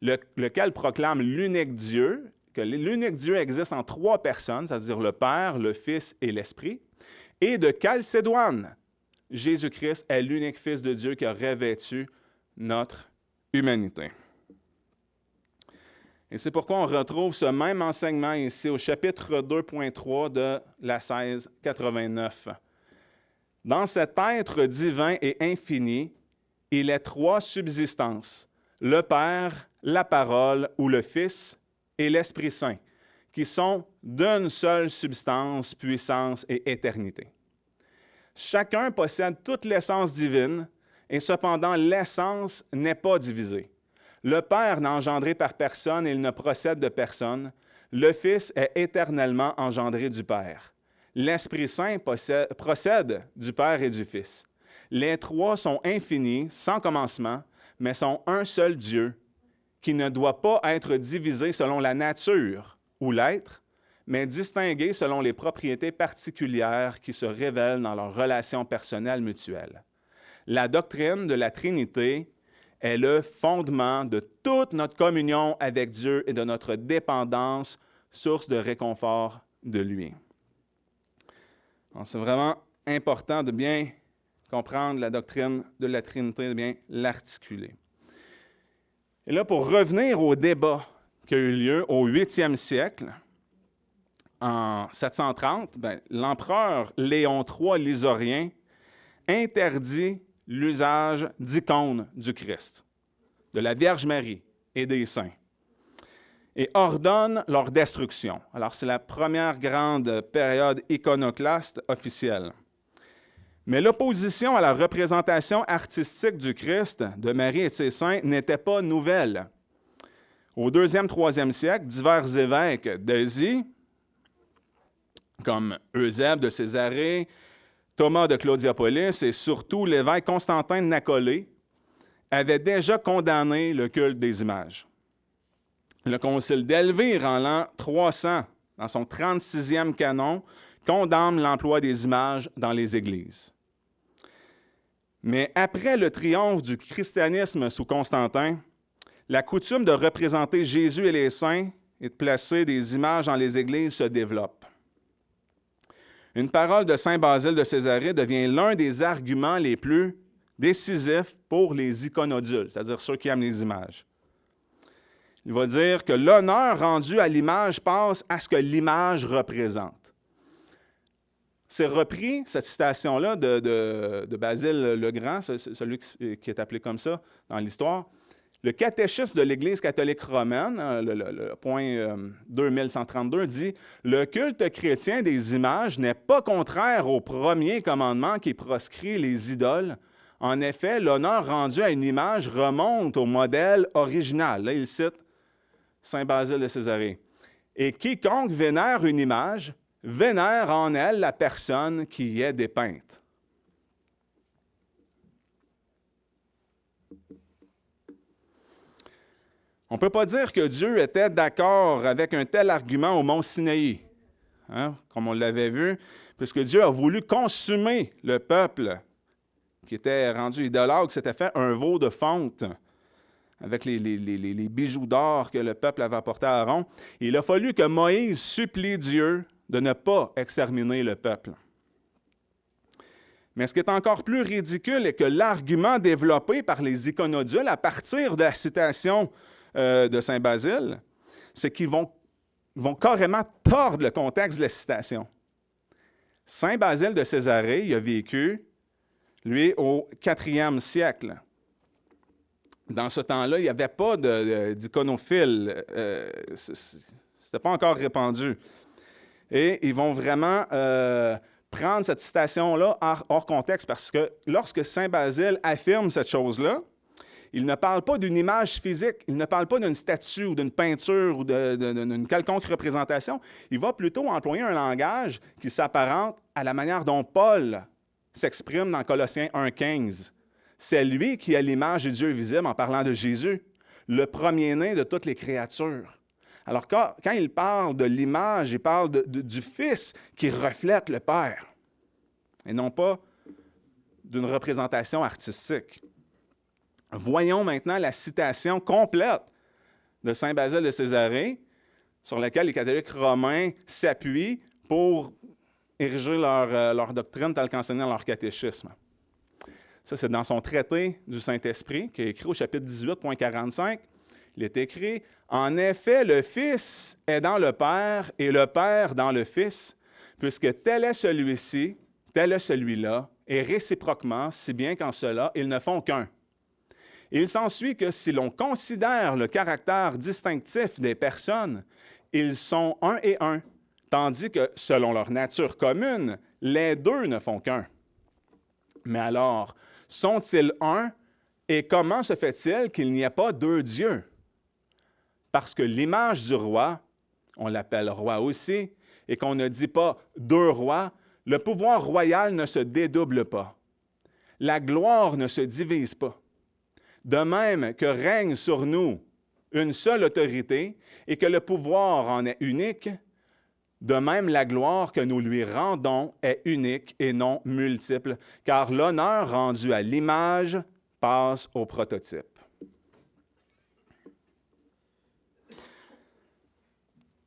lequel proclame l'unique Dieu, que l'unique Dieu existe en trois personnes, c'est-à-dire le Père, le Fils et l'Esprit, et de Chalcédoine. Jésus-Christ est l'unique Fils de Dieu qui a revêtu notre humanité. Et c'est pourquoi on retrouve ce même enseignement ici au chapitre 2.3 de la 1689. Dans cet être divin et infini, il est trois subsistances, le Père, la Parole ou le Fils et l'Esprit Saint, qui sont d'une seule substance, puissance et éternité. Chacun possède toute l'essence divine, et cependant l'essence n'est pas divisée. Le Père n'est engendré par personne et il ne procède de personne. Le Fils est éternellement engendré du Père. L'Esprit Saint procède du Père et du Fils. Les trois sont infinis, sans commencement, mais sont un seul Dieu, qui ne doit pas être divisé selon la nature ou l'être, mais distingué selon les propriétés particulières qui se révèlent dans leurs relations personnelles mutuelles. La doctrine de la Trinité est le fondement de toute notre communion avec Dieu et de notre dépendance, source de réconfort de lui. Donc, c'est vraiment important de bien comprendre la doctrine de la Trinité, de bien l'articuler. Et là, pour revenir au débat qui a eu lieu au 8e siècle, en 730, l'empereur Léon III Lysorien interdit l'usage d'icônes du Christ, de la Vierge Marie et des saints, et ordonne leur destruction. Alors, c'est la première grande période iconoclaste officielle. Mais l'opposition à la représentation artistique du Christ, de Marie et de ses saints, n'était pas nouvelle. Au 2e, 3e siècle, divers évêques d'Asie, comme Eusèbe de Césarée, Thomas de Claudiopolis et surtout l'évêque Constantin de Nacolée, avaient déjà condamné le culte des images. Le concile d'Elvire, en l'an 300, dans son 36e canon, condamne l'emploi des images dans les églises. Mais après le triomphe du christianisme sous Constantin, la coutume de représenter Jésus et les saints et de placer des images dans les églises se développe. Une parole de saint Basile de Césarée devient l'un des arguments les plus décisifs pour les iconodules, c'est-à-dire ceux qui aiment les images. Il va dire que l'honneur rendu à l'image passe à ce que l'image représente. C'est repris, cette citation-là de Basile le Grand, celui qui est appelé comme ça dans l'histoire. Le catéchisme de l'Église catholique romaine, le point 2132, dit « Le culte chrétien des images n'est pas contraire au premier commandement qui proscrit les idoles. En effet, l'honneur rendu à une image remonte au modèle original. » Là, il cite saint Basile de Césarée. « Et quiconque vénère une image, vénère en elle la personne qui y est dépeinte. » On ne peut pas dire que Dieu était d'accord avec un tel argument au mont Sinaï, hein, comme on l'avait vu, puisque Dieu a voulu consumer le peuple qui était rendu idolâtre, qui s'était fait un veau de fonte avec les bijoux d'or que le peuple avait apportés à Aaron. Et il a fallu que Moïse supplie Dieu de ne pas exterminer le peuple. Mais ce qui est encore plus ridicule est que l'argument développé par les iconodules à partir de la citation de saint Basile, c'est qu'ils vont carrément tordre le contexte de la citation. Saint Basile de Césarée, il a vécu, lui, au 4e siècle. Dans ce temps-là, il n'y avait pas d'iconophiles. Ce n'était pas encore répandu. Et ils vont vraiment prendre cette citation-là hors contexte parce que lorsque saint Basile affirme cette chose-là, il ne parle pas d'une image physique, il ne parle pas d'une statue ou d'une peinture ou d'une quelconque représentation. Il va plutôt employer un langage qui s'apparente à la manière dont Paul s'exprime dans Colossiens 1,15. C'est lui qui a l'image du Dieu visible en parlant de Jésus, le premier-né de toutes les créatures. Alors, quand il parle de l'image, il parle du Fils qui reflète le Père, et non pas d'une représentation artistique. Voyons maintenant la citation complète de saint Basile de Césarée, sur laquelle les catholiques romains s'appuient pour ériger leur doctrine telle qu'enseignée dans leur catéchisme. Ça, c'est dans son traité du Saint-Esprit, qui est écrit au chapitre 18.45. Il est écrit « En effet, le Fils est dans le Père et le Père dans le Fils, puisque tel est celui-ci, tel est celui-là, et réciproquement, si bien qu'en cela, ils ne font qu'un. Il s'ensuit que si l'on considère le caractère distinctif des personnes, ils sont un et un, tandis que, selon leur nature commune, les deux ne font qu'un. Mais alors, sont-ils un et comment se fait-il qu'il n'y ait pas deux dieux? Parce que l'image du roi, on l'appelle roi aussi, et qu'on ne dit pas deux rois, le pouvoir royal ne se dédouble pas. La gloire ne se divise pas. De même que règne sur nous une seule autorité et que le pouvoir en est unique, de même la gloire que nous lui rendons est unique et non multiple, car l'honneur rendu à l'image passe au prototype.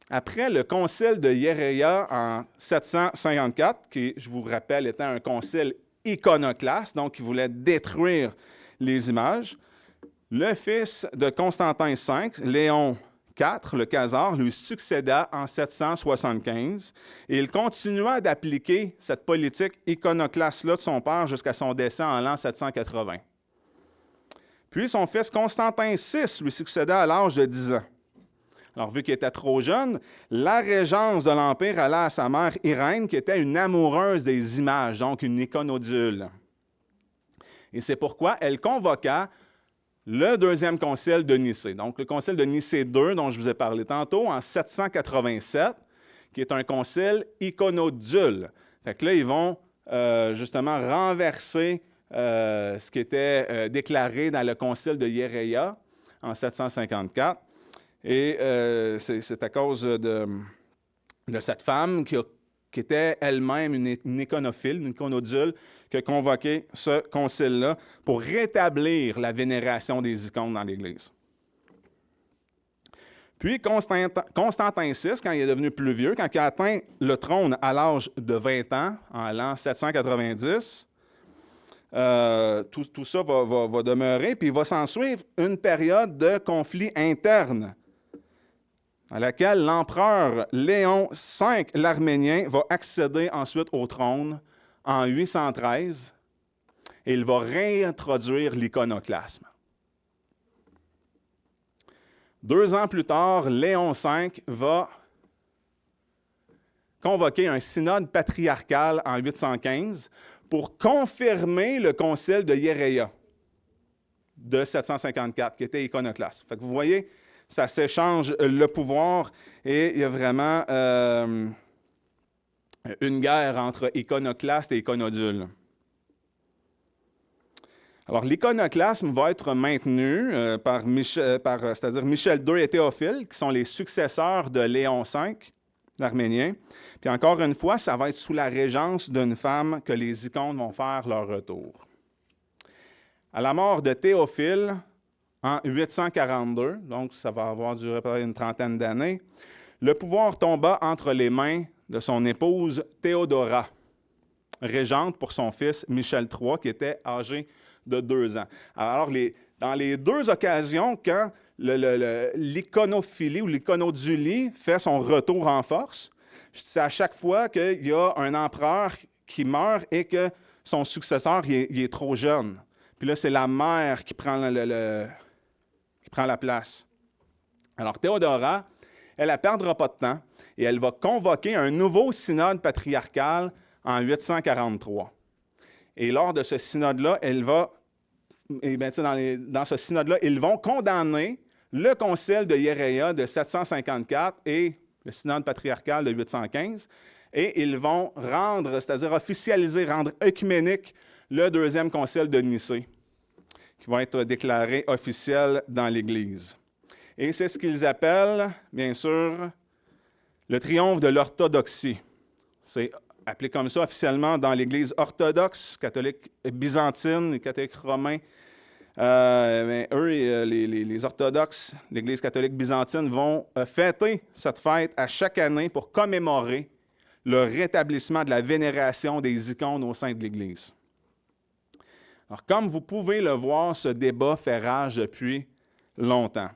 Après le concile de Hieréia en 754, qui, je vous rappelle, était un concile iconoclaste, donc qui voulait détruire les images, le fils de Constantin V, Léon IV, le Khazar, lui succéda en 775 et il continua d'appliquer cette politique iconoclaste-là de son père jusqu'à son décès en l'an 780. Puis son fils Constantin VI lui succéda à l'âge de 10 ans. Alors, vu qu'il était trop jeune, la régence de l'Empire alla à sa mère Irène, qui était une amoureuse des images, donc une iconodule. Et c'est pourquoi elle convoqua le deuxième concile de Nicée. Donc, le concile de Nicée II, dont je vous ai parlé tantôt, en 787, qui est un concile iconodule. Fait que là, ils vont justement renverser ce qui était déclaré dans le concile de Hieréia en 754. Et c'est à cause de cette femme qui était elle-même une iconophile, une iconodule, qui a convoqué ce concile-là pour rétablir la vénération des icônes dans l'Église. Puis Constantin VI, quand il est devenu plus vieux, quand il a atteint le trône à l'âge de 20 ans, en l'an 790, tout ça va demeurer, puis il va s'en suivre une période de conflit interne à laquelle l'empereur Léon V l'Arménien va accéder ensuite au trône en 813 et il va réintroduire l'iconoclasme. 2 ans plus tard, Léon V va convoquer un synode patriarcal en 815 pour confirmer le concile de Hiéréa de 754, qui était iconoclaste. Fait que vous voyez, ça s'échange le pouvoir et il y a vraiment une guerre entre iconoclaste et iconodule. Alors, l'iconoclasme va être maintenu c'est-à-dire Michel II et Théophile, qui sont les successeurs de Léon V, l'Arménien. Puis encore une fois, ça va être sous la régence d'une femme que les icônes vont faire leur retour. À la mort de Théophile, en 842, donc ça va avoir duré peut-être une trentaine d'années, le pouvoir tomba entre les mains de son épouse Théodora, régente pour son fils Michel III, qui était âgé de 2 ans. Alors, dans les 2 occasions, quand l'iconophilie ou l'iconodulie fait son retour en force, c'est à chaque fois qu'il y a un empereur qui meurt et que son successeur il est trop jeune. Puis là, c'est la mère qui prend la place. Alors, Théodora, elle ne perdra pas de temps et elle va convoquer un nouveau synode patriarcal en 843. Et lors de ce synode-là, dans ce synode-là, ils vont condamner le concile de Hiéréa de 754 et le synode patriarcal de 815, et ils vont c'est-à-dire officialiser, rendre œcuménique le 2e concile de Nicée, qui va être déclaré officiel dans l'Église. Et c'est ce qu'ils appellent, bien sûr, le triomphe de l'orthodoxie. C'est appelé comme ça officiellement dans l'Église orthodoxe, catholique byzantine et catholique romain. Les orthodoxes, l'Église catholique byzantine, vont fêter cette fête à chaque année pour commémorer le rétablissement de la vénération des icônes au sein de l'Église. Alors, comme vous pouvez le voir, ce débat fait rage depuis longtemps.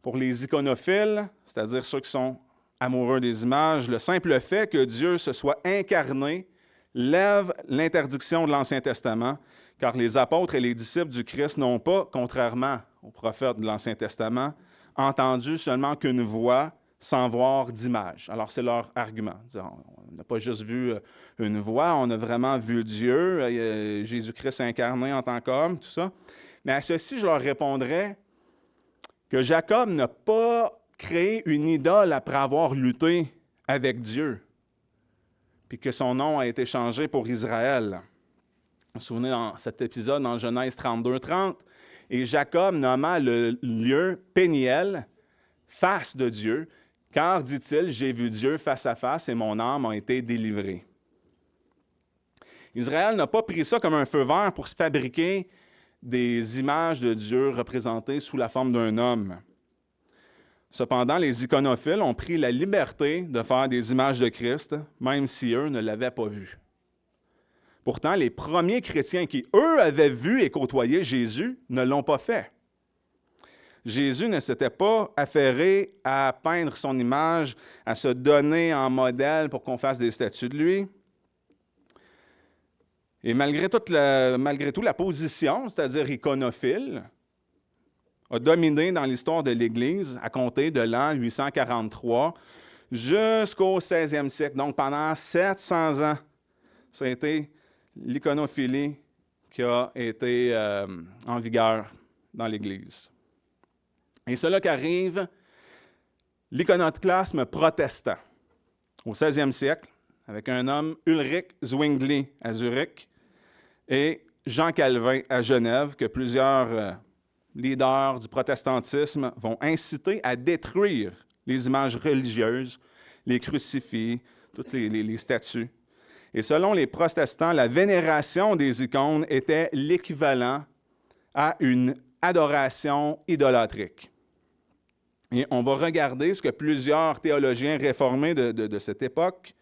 Pour les iconophiles, c'est-à-dire ceux qui sont amoureux des images, le simple fait que Dieu se soit incarné lève l'interdiction de l'Ancien Testament, car les apôtres et les disciples du Christ n'ont pas, contrairement aux prophètes de l'Ancien Testament, entendu seulement qu'une voix sans voir d'image. Alors, c'est leur argument. On n'a pas juste vu une voix, on a vraiment vu Dieu, Jésus-Christ incarné en tant qu'homme, tout ça. Mais à ceci, je leur répondrais que Jacob n'a pas créé une idole après avoir lutté avec Dieu, puis que son nom a été changé pour Israël. Vous vous souvenez dans cet épisode dans Genèse 32-30, et Jacob nomma le lieu Péniel, face de Dieu, car, dit-il, j'ai vu Dieu face à face et mon âme a été délivrée. Israël n'a pas pris ça comme un feu vert pour se fabriquer des images de Dieu représentées sous la forme d'un homme. Cependant, les iconophiles ont pris la liberté de faire des images de Christ, même si eux ne l'avaient pas vu. Pourtant, les premiers chrétiens qui, eux, avaient vu et côtoyé Jésus ne l'ont pas fait. Jésus ne s'était pas affairé à peindre son image, à se donner en modèle pour qu'on fasse des statues de lui. Et malgré tout, la position, c'est-à-dire iconophile, a dominé dans l'histoire de l'Église à compter de l'an 843 jusqu'au 16e siècle. Donc, pendant 700 ans, ça a été l'iconophilie qui a été en vigueur dans l'Église. Et c'est là qu'arrive l'iconoclasme protestant au 16e siècle, avec un homme, Ulrich Zwingli, à Zurich, et Jean Calvin à Genève, que plusieurs leaders du protestantisme vont inciter à détruire les images religieuses, les crucifix, toutes les statues. Et selon les protestants, la vénération des icônes était l'équivalent à une adoration idolâtrique. Et on va regarder ce que plusieurs théologiens réformés de cette époque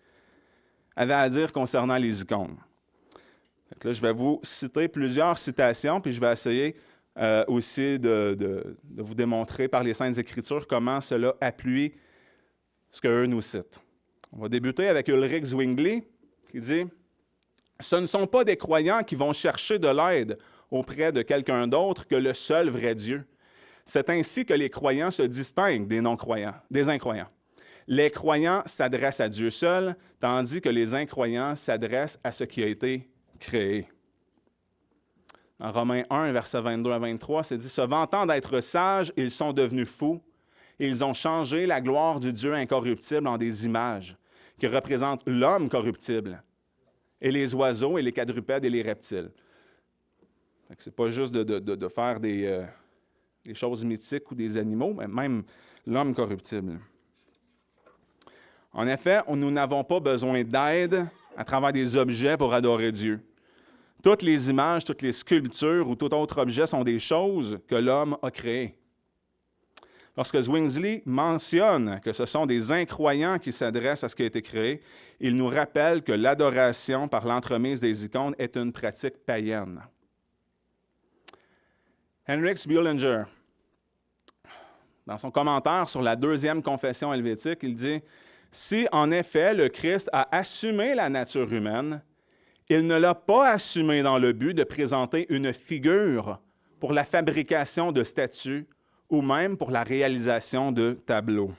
avaient à dire concernant les icônes. Donc là, je vais vous citer plusieurs citations, puis je vais essayer aussi de vous démontrer par les Saintes Écritures comment cela appuie ce qu'eux nous citent. On va débuter avec Ulrich Zwingli, qui dit « Ce ne sont pas des croyants qui vont chercher de l'aide auprès de quelqu'un d'autre que le seul vrai Dieu, C'est ainsi que les croyants se distinguent des non-croyants, des incroyants. Les croyants s'adressent à Dieu seul, tandis que les incroyants s'adressent à ce qui a été créé. En Romains 1, versets 22 à 23, c'est dit « Se vantant d'être sages, ils sont devenus fous. Ils ont changé la gloire du Dieu incorruptible en des images qui représentent l'homme corruptible, et les oiseaux, et les quadrupèdes, et les reptiles. » Ce n'est pas juste de faire des choses mythiques ou des animaux, mais même l'homme corruptible. En effet, nous n'avons pas besoin d'aide à travers des objets pour adorer Dieu. Toutes les images, toutes les sculptures ou tout autre objet sont des choses que l'homme a créées. Lorsque Zwingli mentionne que ce sont des incroyants qui s'adressent à ce qui a été créé, il nous rappelle que l'adoration par l'entremise des icônes est une pratique païenne. Heinrich Bullinger, dans son commentaire sur la deuxième confession helvétique, il dit « Si en effet le Christ a assumé la nature humaine, il ne l'a pas assumé dans le but de présenter une figure pour la fabrication de statues ou même pour la réalisation de tableaux.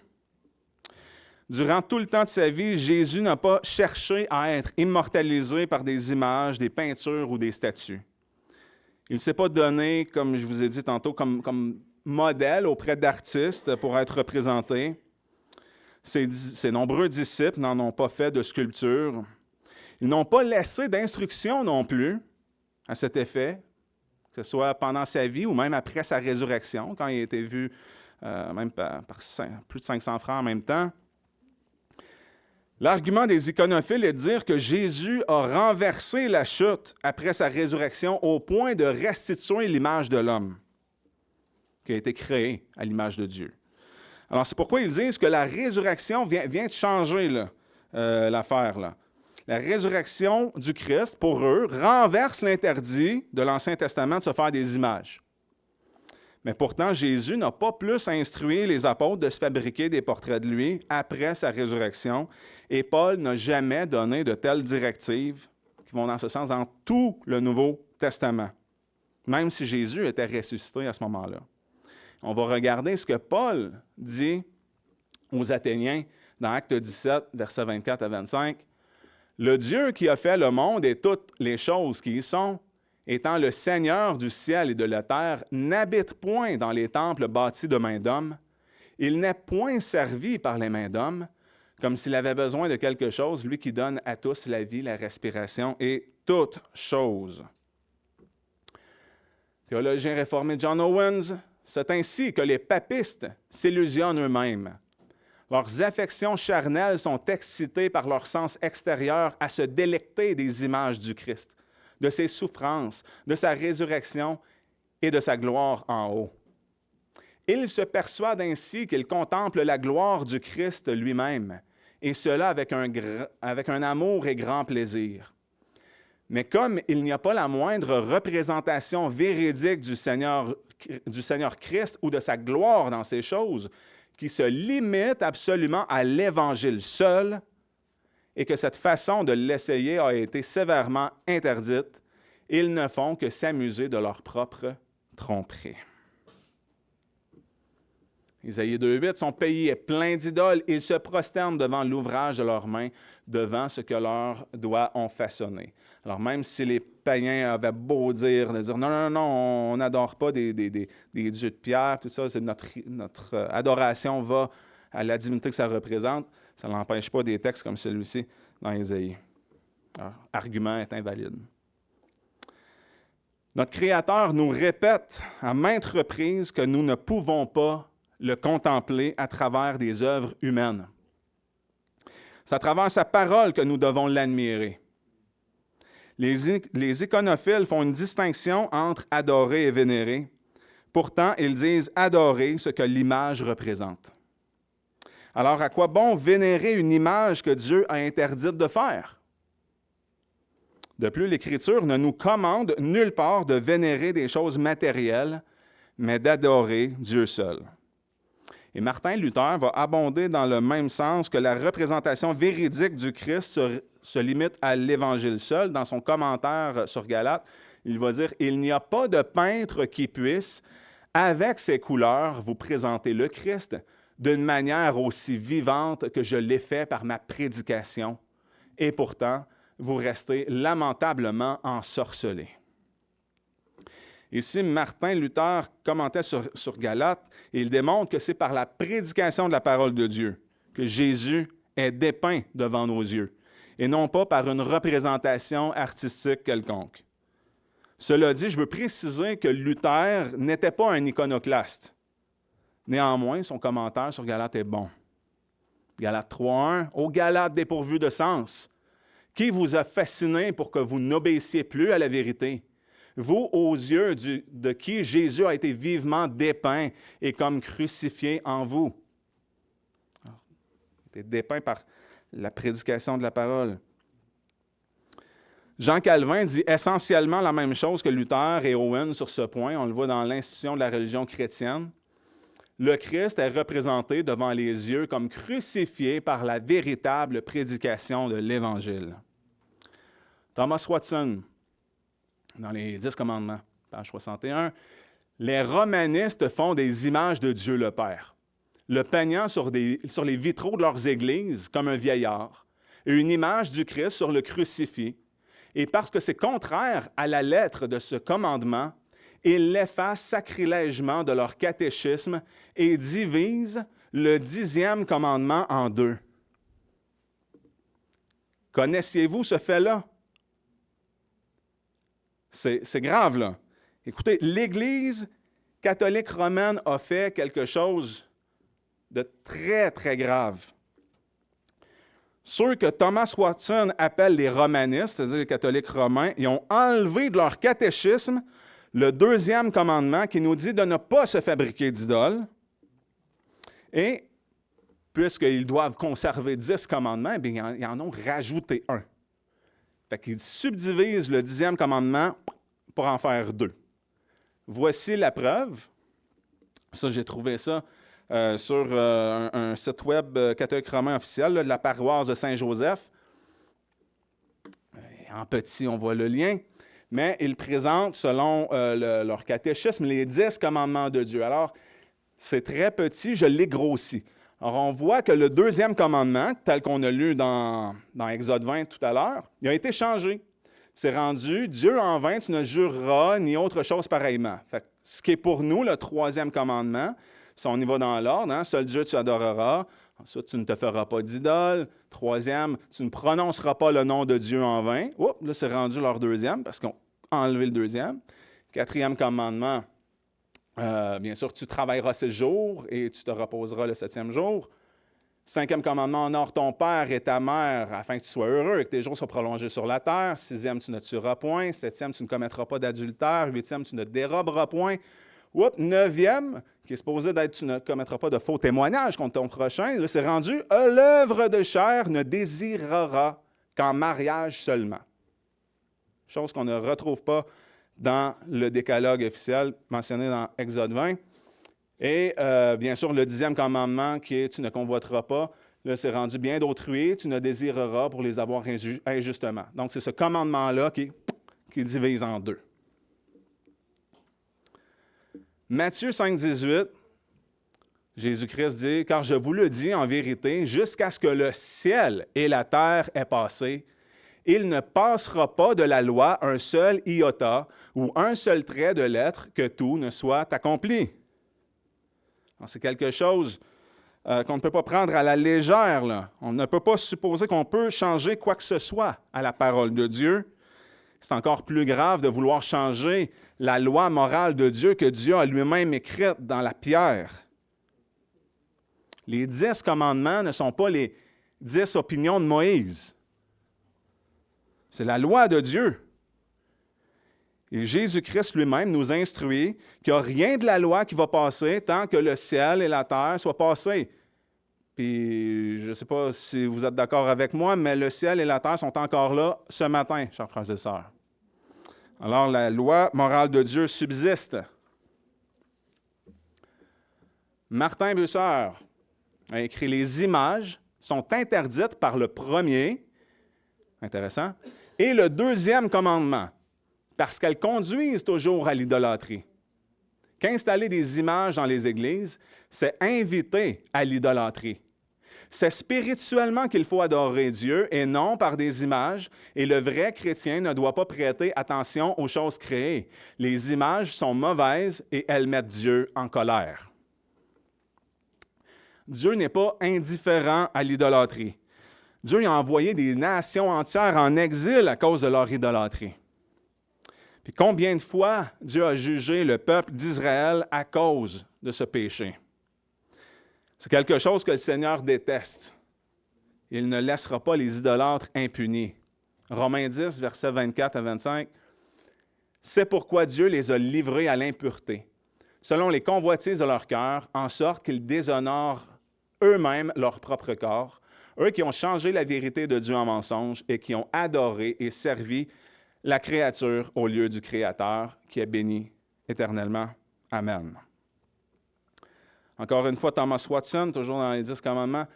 Durant tout le temps de sa vie, Jésus n'a pas cherché à être immortalisé par des images, des peintures ou des statues. Il ne s'est pas donné, comme je vous ai dit tantôt, comme modèle auprès d'artistes pour être représenté. Ses nombreux disciples n'en ont pas fait de sculpture. Ils n'ont pas laissé d'instruction non plus à cet effet, que ce soit pendant sa vie ou même après sa résurrection, quand il a été vu même par plus de 500 frères en même temps. L'argument des iconophiles est de dire que Jésus a renversé la chute après sa résurrection au point de restituer l'image de l'homme qui a été créé à l'image de Dieu. Alors, c'est pourquoi ils disent que la résurrection vient de changer l'affaire. La résurrection du Christ, pour eux, renverse l'interdit de l'Ancien Testament de se faire des images. Mais pourtant, Jésus n'a pas plus instruit les apôtres de se fabriquer des portraits de lui après sa résurrection, et Paul n'a jamais donné de telles directives qui vont dans ce sens dans tout le Nouveau Testament, même si Jésus était ressuscité à ce moment-là. On va regarder ce que Paul dit aux Athéniens dans Actes 17, versets 24 à 25. « Le Dieu qui a fait le monde et toutes les choses qui y sont, étant le Seigneur du ciel et de la terre, n'habite point dans les temples bâtis de mains d'hommes. Il n'est point servi par les mains d'hommes, comme s'il avait besoin de quelque chose, lui qui donne à tous la vie, la respiration et toutes choses. » Théologien réformé John Owens, c'est ainsi que les papistes s'illusionnent eux-mêmes. Leurs affections charnelles sont excitées par leur sens extérieur à se délecter des images du Christ, de ses souffrances, de sa résurrection et de sa gloire en haut. Ils se persuadent ainsi qu'ils contemplent la gloire du Christ lui-même, et cela avec un amour et grand plaisir. Mais comme il n'y a pas la moindre représentation véridique du Seigneur Christ ou de sa gloire dans ces choses, qui se limite absolument à l'Évangile seul, et que cette façon de l'essayer a été sévèrement interdite, ils ne font que s'amuser de leur propre tromperie. Isaïe 2,8, son pays est plein d'idoles, ils se prosternent devant l'ouvrage de leurs mains, devant ce que leurs doigts ont façonné. Alors même si les païens avaient beau dire non, on n'adore pas des dieux de pierre, tout ça, c'est notre adoration va à la divinité que ça représente, ça n'empêche pas des textes comme celui-ci dans Isaïe. Argument est invalide. Notre Créateur nous répète à maintes reprises que nous ne pouvons pas le contempler à travers des œuvres humaines. C'est à travers sa parole que nous devons l'admirer. Les iconophiles font une distinction entre adorer et vénérer. Pourtant, ils disent adorer ce que l'image représente. Alors, à quoi bon vénérer une image que Dieu a interdite de faire? De plus, l'Écriture ne nous commande nulle part de vénérer des choses matérielles, mais d'adorer Dieu seul. Et Martin Luther va abonder dans le même sens que la représentation véridique du Christ se limite à l'Évangile seul. Dans son commentaire sur Galates, il va dire « Il n'y a pas de peintre qui puisse, avec ces couleurs, vous présentez le Christ d'une manière aussi vivante que je l'ai fait par ma prédication. Et pourtant, vous restez lamentablement ensorcelés. Ici, Martin Luther commentait sur Galates et il démontre que c'est par la prédication de la parole de Dieu que Jésus est dépeint devant nos yeux et non pas par une représentation artistique quelconque. Cela dit, je veux préciser que Luther n'était pas un iconoclaste. Néanmoins, son commentaire sur Galates est bon. Galates 3.1, « Ô Galates dépourvus de sens, qui vous a fasciné pour que vous n'obéissiez plus à la vérité? Vous, aux yeux de qui Jésus a été vivement dépeint et comme crucifié en vous. » Il a été dépeint par la prédication de la parole. Jean Calvin dit essentiellement la même chose que Luther et Owen sur ce point. On le voit dans l'Institution de la religion chrétienne. Le Christ est représenté devant les yeux comme crucifié par la véritable prédication de l'Évangile. Thomas Watson, dans les 10 commandements, page 61, « Les romanistes font des images de Dieu le Père, le peignant sur les vitraux de leurs églises comme un vieillard, et une image du Christ sur le crucifix. Et parce que c'est contraire à la lettre de ce commandement, ils l'effacent sacrilègement de leur catéchisme et divisent le 10e commandement en deux. » Connaissiez-vous ce fait-là? C'est grave, là. Écoutez, l'Église catholique romaine a fait quelque chose de très, très grave. Ceux que Thomas Watson appelle les romanistes, c'est-à-dire les catholiques romains, ils ont enlevé de leur catéchisme le 2e commandement qui nous dit de ne pas se fabriquer d'idoles. Et puisqu'ils doivent conserver 10 commandements, bien, ils en ont rajouté un. Fait qu'ils subdivisent le 10e commandement pour en faire 2. Voici la preuve. Ça, j'ai trouvé ça sur un site web catholique romain officiel là, de la paroisse de Saint-Joseph. En petit, on voit le lien. Mais ils présentent, selon leur catéchisme, les 10 commandements de Dieu. Alors, c'est très petit, je l'ai grossi. Alors, on voit que le 2e commandement, tel qu'on a lu dans Exode 20 tout à l'heure, il a été changé. C'est rendu « Dieu en vain, tu ne jureras ni autre chose pareillement ». Fait, ce qui est pour nous le 3e commandement, si on y va dans l'ordre, hein, « Seul Dieu tu adoreras ». Ensuite, tu ne te feras pas d'idole. 3e, tu ne prononceras pas le nom de Dieu en vain. Oups, là, c'est rendu leur 2e parce qu'on a enlevé le 2e. 4e commandement, bien sûr, tu travailleras 6 jours et tu te reposeras le 7e jour. 5e commandement, honore ton père et ta mère afin que tu sois heureux et que tes jours soient prolongés sur la terre. 6e, tu ne tueras point. 7e, tu ne commettras pas d'adultère. 8e, tu ne déroberas point. 9e, qui est supposé d'être « tu ne commettras pas de faux témoignages contre ton prochain », là, c'est rendu « l'œuvre de chair ne désirera qu'en mariage seulement ». Chose qu'on ne retrouve pas dans le décalogue officiel mentionné dans Exode 20. Et bien sûr, le 10e commandement qui est « tu ne convoiteras pas », là, c'est rendu « bien d'autrui, tu ne désireras pour les avoir injustement ». Donc, c'est ce commandement-là qui divise en deux. Matthieu 5, 18, Jésus-Christ dit « Car je vous le dis en vérité, jusqu'à ce que le ciel et la terre aient passé, il ne passera pas de la loi un seul iota ou un seul trait de lettre que tout ne soit accompli. » C'est quelque chose qu'on ne peut pas prendre à la légère, là. On ne peut pas supposer qu'on peut changer quoi que ce soit à la parole de Dieu. C'est encore plus grave de vouloir changer la loi morale de Dieu que Dieu a lui-même écrite dans la pierre. Les 10 commandements ne sont pas les 10 opinions de Moïse. C'est la loi de Dieu. Et Jésus-Christ lui-même nous instruit qu'il n'y a rien de la loi qui va passer tant que le ciel et la terre soient passés. Puis, je ne sais pas si vous êtes d'accord avec moi, mais le ciel et la terre sont encore là ce matin, chers frères et sœurs. Alors, la loi morale de Dieu subsiste. Martin Bucer a écrit « Les images sont interdites par le premier, intéressant, et le 2e commandement, parce qu'elles conduisent toujours à l'idolâtrie. qu'installer des images dans les églises, c'est inviter à l'idolâtrie. C'est spirituellement qu'il faut adorer Dieu et non par des images, et le vrai chrétien ne doit pas prêter attention aux choses créées. Les images sont mauvaises et elles mettent Dieu en colère. Dieu n'est pas indifférent à l'idolâtrie. Dieu a envoyé des nations entières en exil à cause de leur idolâtrie. Puis combien de fois Dieu a jugé le peuple d'Israël à cause de ce péché? C'est quelque chose que le Seigneur déteste. Il ne laissera pas les idolâtres impunis. Romains 10, versets 24 à 25. C'est pourquoi Dieu les a livrés à l'impureté, selon les convoitises de leur cœur, en sorte qu'ils déshonorent eux-mêmes leur propre corps, eux qui ont changé la vérité de Dieu en mensonge et qui ont adoré et servi la créature au lieu du Créateur, qui est béni éternellement. Amen. Encore une fois, Thomas Watson, toujours dans les 10 commandements,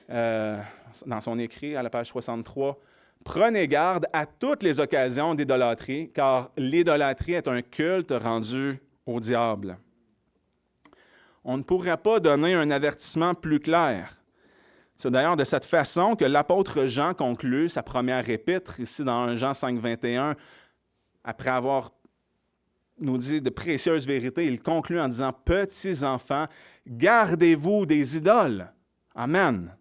dans son écrit à la page 63, « Prenez garde à toutes les occasions d'idolâtrie, car l'idolâtrie est un culte rendu au diable. » On ne pourrait pas donner un avertissement plus clair. C'est d'ailleurs de cette façon que l'apôtre Jean conclut sa première épître, ici dans 1 Jean 5, 21, après avoir nous dit de précieuses vérités, il conclut en disant « Petits enfants, gardez-vous des idoles. » Amen.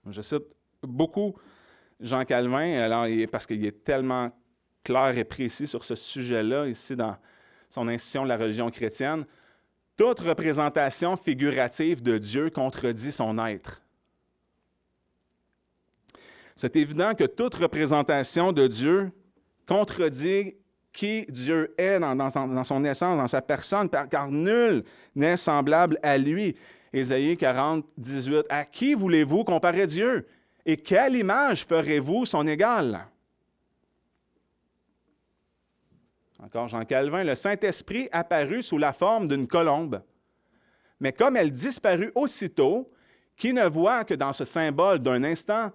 Je cite beaucoup Jean Calvin, alors, parce qu'il est tellement clair et précis sur ce sujet-là, ici dans son institution de la religion chrétienne. Toute représentation figurative de Dieu contredit son être. C'est évident que toute représentation de Dieu contredit qui Dieu est dans son essence, dans sa personne, car nul n'est semblable à lui. Ésaïe 40, 18. « À qui voulez-vous comparer Dieu? Et quelle image ferez-vous son égal? » Encore Jean Calvin, « Le Saint-Esprit apparut sous la forme d'une colombe. Mais comme elle disparut aussitôt, qui ne voit que dans ce symbole d'un instant,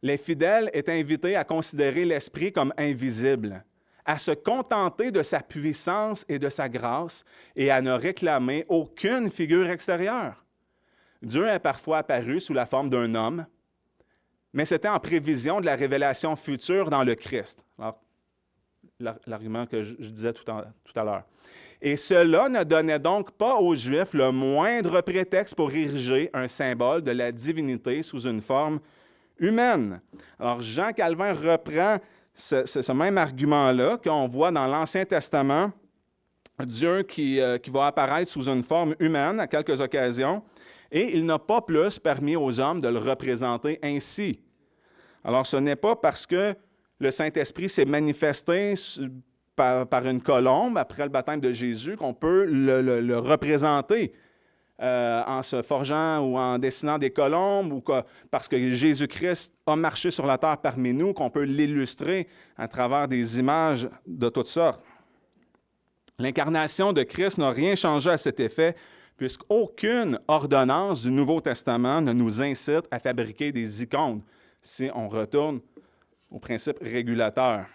les fidèles est invité à considérer l'Esprit comme invisible, à se contenter de sa puissance et de sa grâce et à ne réclamer aucune figure extérieure. Dieu est parfois apparu sous la forme d'un homme, mais c'était en prévision de la révélation future dans le Christ. » Alors, l'argument que je disais tout à l'heure. Et cela ne donnait donc pas aux Juifs le moindre prétexte pour ériger un symbole de la divinité sous une forme humaine. Alors, Jean Calvin reprend ce même argument-là qu'on voit dans l'Ancien Testament, Dieu qui va apparaître sous une forme humaine à quelques occasions, et il n'a pas plus permis aux hommes de le représenter ainsi. Alors, ce n'est pas parce que le Saint-Esprit s'est manifesté par une colombe après le baptême de Jésus qu'on peut le représenter en se forgeant ou en dessinant des colombes ou parce que Jésus-Christ a marché sur la terre parmi nous, qu'on peut l'illustrer à travers des images de toutes sortes. L'incarnation de Christ n'a rien changé à cet effet, puisqu'aucune ordonnance du Nouveau Testament ne nous incite à fabriquer des icônes si on retourne au principe régulateur.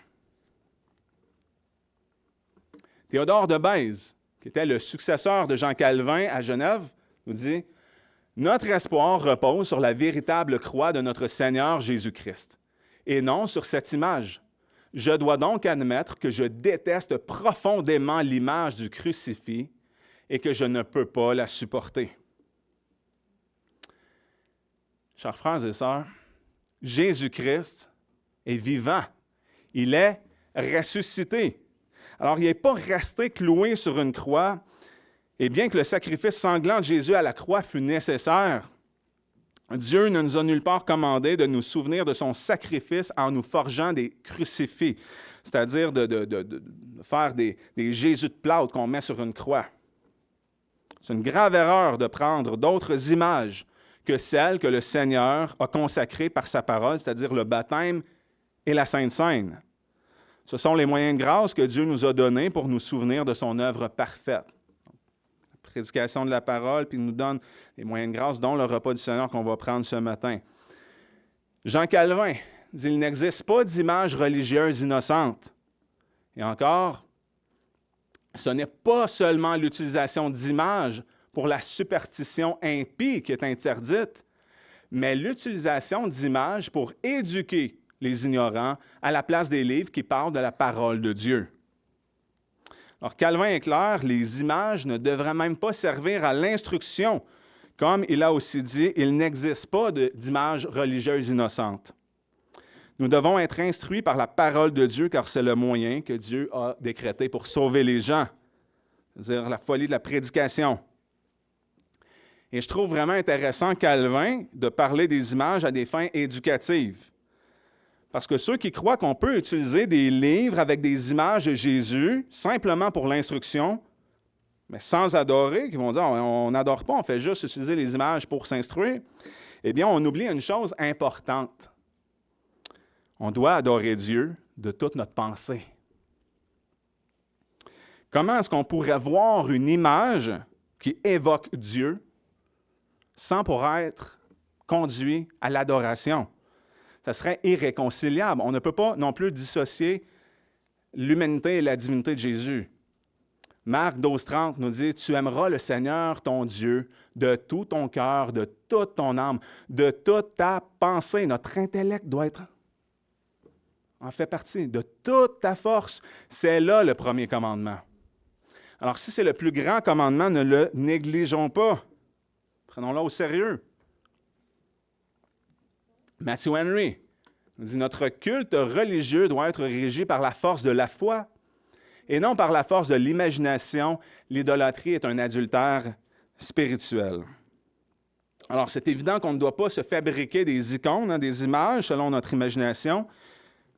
Théodore de Bèze, qui était le successeur de Jean Calvin à Genève, nous dit « Notre espoir repose sur la véritable croix de notre Seigneur Jésus-Christ, et non sur cette image. Je dois donc admettre que je déteste profondément l'image du crucifix et que je ne peux pas la supporter. » Chers frères et sœurs, Jésus-Christ est vivant. Il est ressuscité. Alors, il n'est pas resté cloué sur une croix. Et bien que le sacrifice sanglant de Jésus à la croix fût nécessaire, Dieu ne nous a nulle part commandé de nous souvenir de son sacrifice en nous forgeant des crucifix, c'est-à-dire de faire des Jésus de plâtre qu'on met sur une croix. C'est une grave erreur de prendre d'autres images que celles que le Seigneur a consacrées par sa parole, c'est-à-dire le baptême et la Sainte Seine. Ce sont les moyens de grâce que Dieu nous a donnés pour nous souvenir de son œuvre parfaite. La prédication de la parole, puis il nous donne les moyens de grâce, dont le repas du Seigneur qu'on va prendre ce matin. Jean Calvin dit « Il n'existe pas d'image religieuse innocente. » Et encore, ce n'est pas seulement l'utilisation d'images pour la superstition impie qui est interdite, mais l'utilisation d'images pour éduquer les ignorants à la place des livres qui parlent de la parole de Dieu. Alors, Calvin est clair, les images ne devraient même pas servir à l'instruction. Comme il a aussi dit, il n'existe pas d'images religieuses innocentes. Nous devons être instruits par la parole de Dieu, car c'est le moyen que Dieu a décrété pour sauver les gens, c'est-à-dire la folie de la prédication. Et je trouve vraiment intéressant, Calvin, de parler des images à des fins éducatives. Parce que ceux qui croient qu'on peut utiliser des livres avec des images de Jésus simplement pour l'instruction, mais sans adorer, qui vont dire on n'adore pas, on fait juste utiliser les images pour s'instruire, eh bien, on oublie une chose importante. On doit adorer Dieu de toute notre pensée. Comment est-ce qu'on pourrait voir une image qui évoque Dieu sans pour être conduit à l'adoration? Ça serait irréconciliable. On ne peut pas non plus dissocier l'humanité et la divinité de Jésus. Marc 12,30 nous dit « Tu aimeras le Seigneur, ton Dieu, de tout ton cœur, de toute ton âme, de toute ta pensée. » Notre intellect doit être en fait partie, de toute ta force. C'est là le premier commandement. Alors, si c'est le plus grand commandement, ne le négligeons pas. Prenons-le au sérieux. Matthew Henry nous dit « Notre culte religieux doit être régi par la force de la foi et non par la force de l'imagination. L'idolâtrie est un adultère spirituel. » Alors, c'est évident qu'on ne doit pas se fabriquer des icônes, des images selon notre imagination,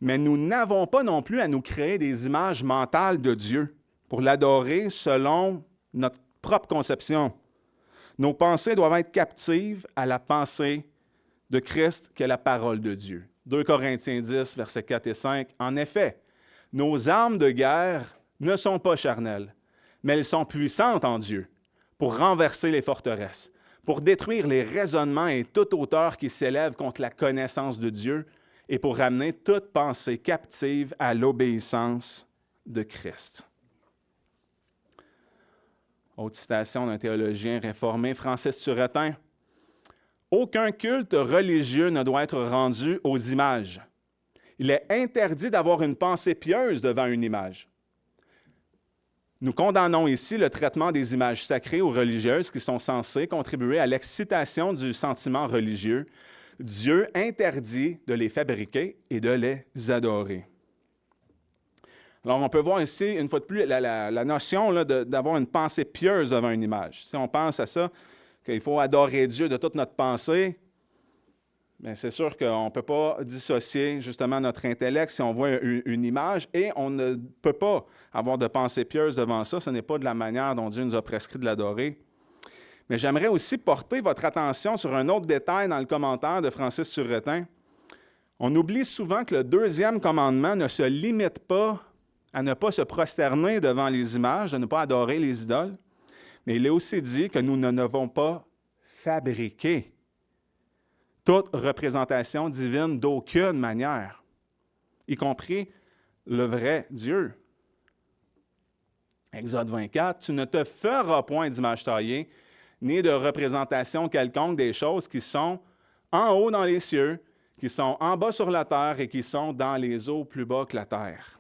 mais nous n'avons pas non plus à nous créer des images mentales de Dieu pour l'adorer selon notre propre conception. Nos pensées doivent être captives à la pensée de Christ, qui est la parole de Dieu. 2 Corinthiens 10, versets 4 et 5. En effet, nos armes de guerre ne sont pas charnelles, mais elles sont puissantes en Dieu pour renverser les forteresses, pour détruire les raisonnements et toute hauteur qui s'élève contre la connaissance de Dieu et pour ramener toute pensée captive à l'obéissance de Christ. Autre citation d'un théologien réformé, Francis Turretin. « Aucun culte religieux ne doit être rendu aux images. Il est interdit d'avoir une pensée pieuse devant une image. » Nous condamnons ici le traitement des images sacrées ou religieuses qui sont censées contribuer à l'excitation du sentiment religieux. Dieu interdit de les fabriquer et de les adorer. Alors, on peut voir ici, une fois de plus, la notion là, d'avoir une pensée pieuse devant une image. Si on pense à ça, qu'il faut adorer Dieu de toute notre pensée, bien, c'est sûr qu'on ne peut pas dissocier justement notre intellect si on voit une image et on ne peut pas avoir de pensée pieuse devant ça. Ce n'est pas de la manière dont Dieu nous a prescrit de l'adorer. Mais j'aimerais aussi porter votre attention sur un autre détail dans le commentaire de Francis Turretin. On oublie souvent que le deuxième commandement ne se limite pas à ne pas se prosterner devant les images, de ne pas adorer les idoles, mais il est aussi dit que nous ne devons pas fabriquer toute représentation divine d'aucune manière, y compris le vrai Dieu. Exode 24, « Tu ne te feras point d'image taillée, ni de représentation quelconque des choses qui sont en haut dans les cieux, qui sont en bas sur la terre et qui sont dans les eaux plus bas que la terre. »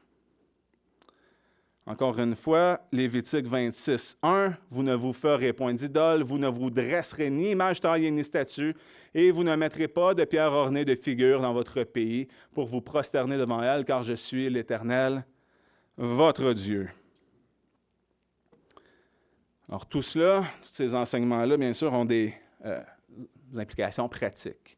Encore une fois, Lévitique 26, 1, « Vous ne vous ferez point d'idole, vous ne vous dresserez ni image taillée ni statue, et vous ne mettrez pas de pierre ornée de figures dans votre pays pour vous prosterner devant elle, car je suis l'Éternel, votre Dieu. » Alors tout cela, tous ces enseignements-là, bien sûr, ont des implications pratiques.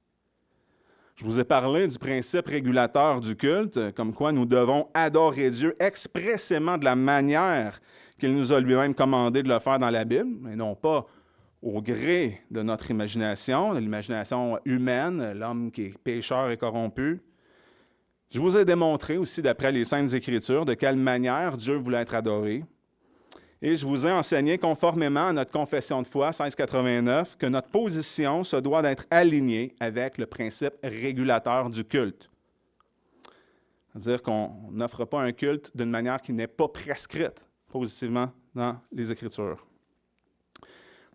Je vous ai parlé du principe régulateur du culte, comme quoi nous devons adorer Dieu expressément de la manière qu'il nous a lui-même commandé de le faire dans la Bible, et non pas au gré de notre imagination, de l'imagination humaine, l'homme qui est pécheur et corrompu. Je vous ai démontré aussi, d'après les Saintes Écritures, de quelle manière Dieu voulait être adoré. Et je vous ai enseigné, conformément à notre confession de foi 1689, que notre position se doit d'être alignée avec le principe régulateur du culte. C'est-à-dire qu'on n'offre pas un culte d'une manière qui n'est pas prescrite positivement dans les Écritures.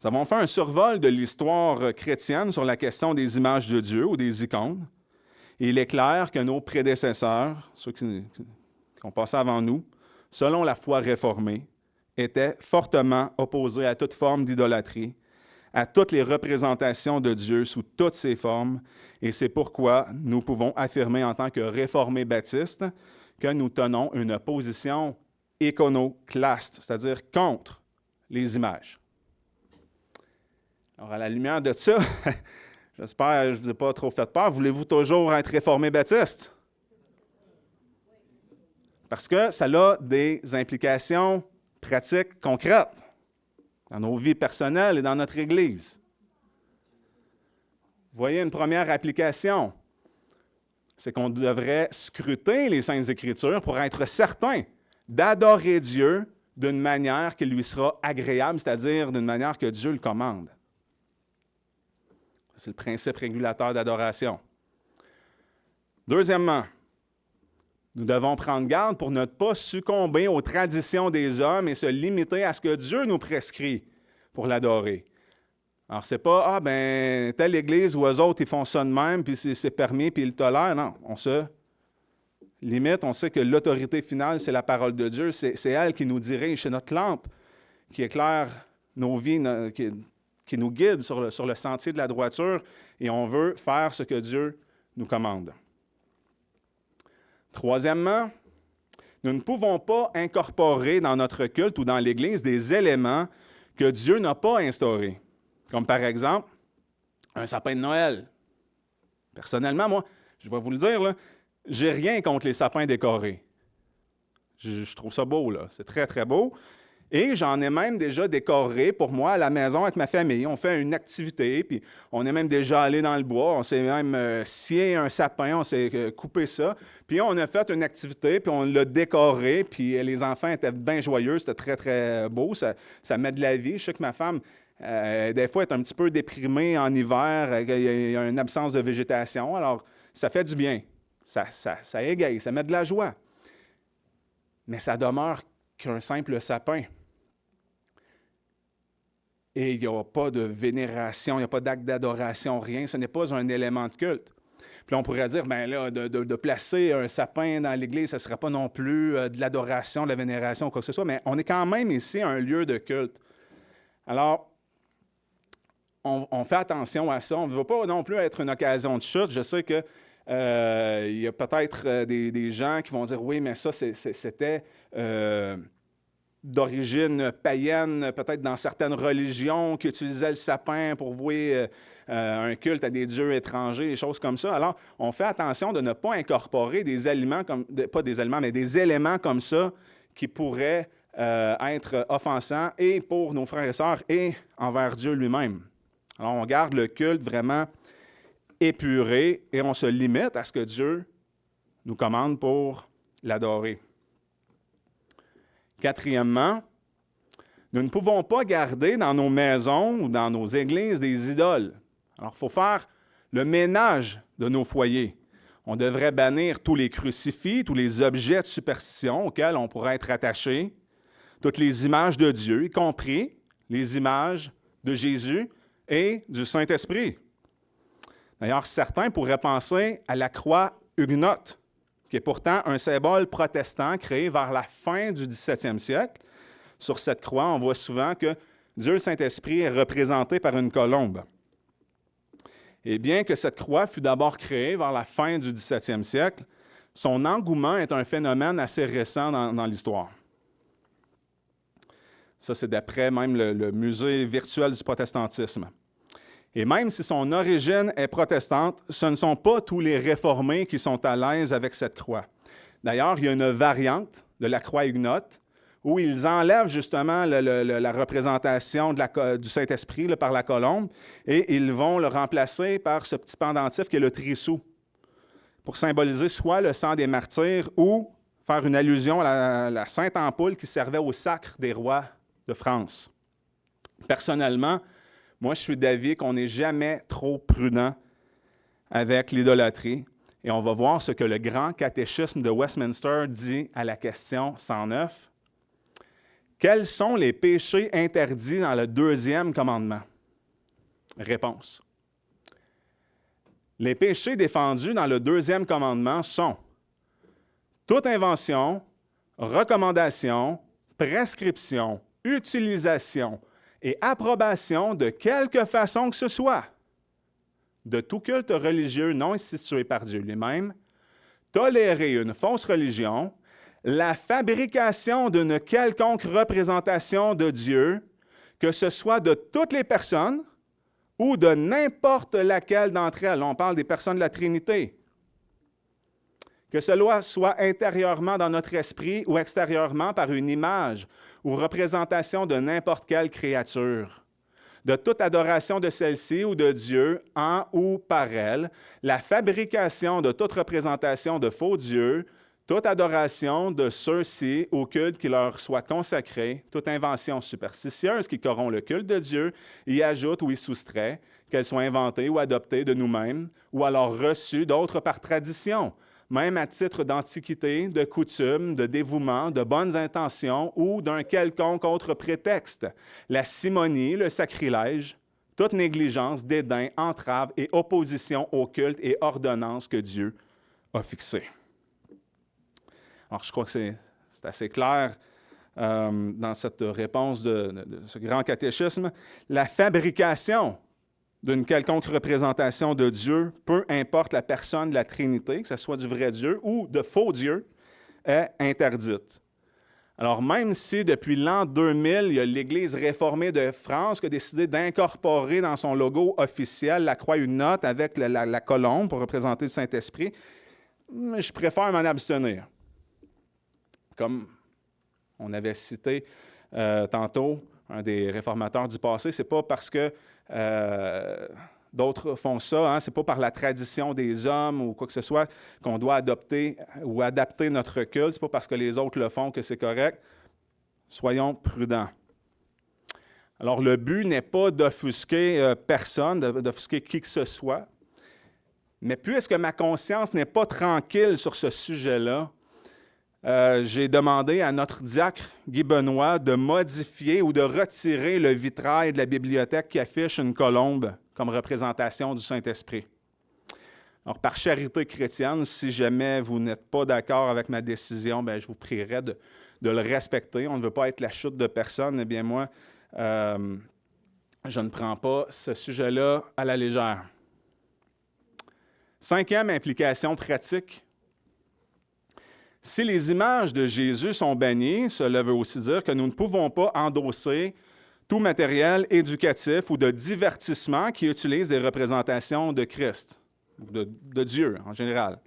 Nous avons fait un survol de l'histoire chrétienne sur la question des images de Dieu ou des icônes. Et il est clair que nos prédécesseurs, ceux qui ont passé avant nous, selon la foi réformée, étaient fortement opposés à toute forme d'idolâtrie, à toutes les représentations de Dieu sous toutes ses formes, et c'est pourquoi nous pouvons affirmer en tant que réformés baptistes que nous tenons une position iconoclaste, c'est-à-dire contre les images. Alors, à la lumière de ça, j'espère que je ne vous ai pas trop fait peur. Voulez-vous toujours être réformé baptiste? Parce que ça a des implications pratiques concrètes dans nos vies personnelles et dans notre Église. Vous voyez une première application, c'est qu'on devrait scruter les Saintes Écritures pour être certain d'adorer Dieu d'une manière qui lui sera agréable, c'est-à-dire d'une manière que Dieu le commande. C'est le principe régulateur d'adoration. Deuxièmement, nous devons prendre garde pour ne pas succomber aux traditions des hommes et se limiter à ce que Dieu nous prescrit pour l'adorer. Alors, ce n'est pas, telle église ou eux autres, ils font ça de même, puis c'est permis, puis ils le tolèrent. Non, on se limite. On sait que l'autorité finale, c'est la parole de Dieu. C'est elle qui nous dirige. C'est notre lampe qui éclaire nos vies, qui nous guide sur le sentier de la droiture, et on veut faire ce que Dieu nous commande. Troisièmement, nous ne pouvons pas incorporer dans notre culte ou dans l'Église des éléments que Dieu n'a pas instaurés, comme par exemple un sapin de Noël. Personnellement, moi, je vais vous le dire, là, j'ai rien contre les sapins décorés. Je trouve ça beau, là. C'est très, très beau. Et j'en ai même déjà décoré pour moi à la maison avec ma famille. On fait une activité, puis on est même déjà allé dans le bois. On s'est même scié un sapin, on s'est coupé ça. Puis on a fait une activité, puis on l'a décoré, puis les enfants étaient bien joyeux. C'était très, très beau. Ça met de la vie. Je sais que ma femme, des fois, est un petit peu déprimée en hiver. Il y a une absence de végétation. Alors, ça fait du bien. Ça égaye, ça met de la joie. Mais ça demeure qu'un simple sapin. Et il n'y a pas de vénération, il n'y a pas d'acte d'adoration, rien. Ce n'est pas un élément de culte. Puis on pourrait dire, bien là, de placer un sapin dans l'Église, ce ne serait pas non plus de l'adoration, de la vénération, quoi que ce soit, mais on est quand même ici un lieu de culte. Alors, on fait attention à ça. On ne veut pas non plus être une occasion de chute. Je sais que il y a peut-être des gens qui vont dire, oui, mais ça, c'était d'origine païenne, peut-être dans certaines religions qui utilisaient le sapin pour vouer un culte à des dieux étrangers, des choses comme ça. Alors, on fait attention de ne pas incorporer des aliments, pas des aliments, mais des éléments comme ça qui pourraient être offensants et pour nos frères et sœurs et envers Dieu lui-même. Alors, on garde le culte vraiment épuré et on se limite à ce que Dieu nous commande pour l'adorer. Quatrièmement, nous ne pouvons pas garder dans nos maisons ou dans nos églises des idoles. Alors, il faut faire le ménage de nos foyers. On devrait bannir tous les crucifix, tous les objets de superstition auxquels on pourrait être attaché, toutes les images de Dieu, y compris les images de Jésus et du Saint-Esprit. D'ailleurs, certains pourraient penser à la croix huguenote, qui est pourtant un symbole protestant créé vers la fin du 17e siècle. Sur cette croix, on voit souvent que Dieu le Saint-Esprit est représenté par une colombe. Et bien que cette croix fut d'abord créée vers la fin du 17e siècle, son engouement est un phénomène assez récent dans l'histoire. Ça, c'est d'après même le musée virtuel du protestantisme. Et même si son origine est protestante, ce ne sont pas tous les réformés qui sont à l'aise avec cette croix. D'ailleurs, il y a une variante de la croix huguenote où ils enlèvent justement la représentation du Saint-Esprit par la colombe et ils vont le remplacer par ce petit pendentif qui est le trissou pour symboliser soit le sang des martyrs ou faire une allusion à la sainte ampoule qui servait au sacre des rois de France. Personnellement, moi, je suis d'avis qu'on n'est jamais trop prudent avec l'idolâtrie. Et on va voir ce que le grand catéchisme de Westminster dit à la question 109. Quels sont les péchés interdits dans le deuxième commandement? Réponse. Les péchés défendus dans le deuxième commandement sont toute invention, recommandation, prescription, utilisation et approbation de quelque façon que ce soit de tout culte religieux non institué par Dieu lui-même, tolérer une fausse religion, la fabrication d'une quelconque représentation de Dieu, que ce soit de toutes les personnes ou de n'importe laquelle d'entre elles. On parle des personnes de la Trinité. Que cela soit intérieurement dans notre esprit ou extérieurement par une image ou représentation de n'importe quelle créature. De toute adoration de celle-ci ou de Dieu en ou par elle, la fabrication de toute représentation de faux dieux, toute adoration de ceux-ci au culte qui leur soit consacré, toute invention superstitieuse qui corrompt le culte de Dieu, y ajoute ou y soustrait, qu'elle soit inventée ou adoptée de nous-mêmes, ou alors reçue d'autres par tradition, même à titre d'antiquité, de coutume, de dévouement, de bonnes intentions ou d'un quelconque autre prétexte, la simonie, le sacrilège, toute négligence, dédain, entrave et opposition au culte et ordonnances que Dieu a fixées. Alors, je crois que c'est assez clair dans cette réponse de ce grand catéchisme. La fabrication d'une quelconque représentation de Dieu, peu importe la personne de la Trinité, que ce soit du vrai Dieu ou de faux dieux, est interdite. Alors, même si depuis l'an 2000, il y a l'Église réformée de France qui a décidé d'incorporer dans son logo officiel la croix hunote avec la colombe pour représenter le Saint-Esprit, je préfère m'en abstenir. Comme on avait cité tantôt, un des réformateurs du passé, ce n'est pas parce que d'autres font ça, hein, ce n'est pas par la tradition des hommes ou quoi que ce soit qu'on doit adopter ou adapter notre culte, ce n'est pas parce que les autres le font que c'est correct. Soyons prudents. Alors, le but n'est pas d'offusquer personne, d'offusquer qui que ce soit, mais puisque ma conscience n'est pas tranquille sur ce sujet-là, j'ai demandé à notre diacre Guy Benoît de modifier ou de retirer le vitrail de la bibliothèque qui affiche une colombe comme représentation du Saint-Esprit. Alors, par charité chrétienne, si jamais vous n'êtes pas d'accord avec ma décision, bien, je vous prierai de le respecter. On ne veut pas être la chute de personne. Eh bien, moi, je ne prends pas ce sujet-là à la légère. Cinquième implication pratique. Si les images de Jésus sont bannies, cela veut aussi dire que nous ne pouvons pas endosser tout matériel éducatif ou de divertissement qui utilise des représentations de Christ, de Dieu en général.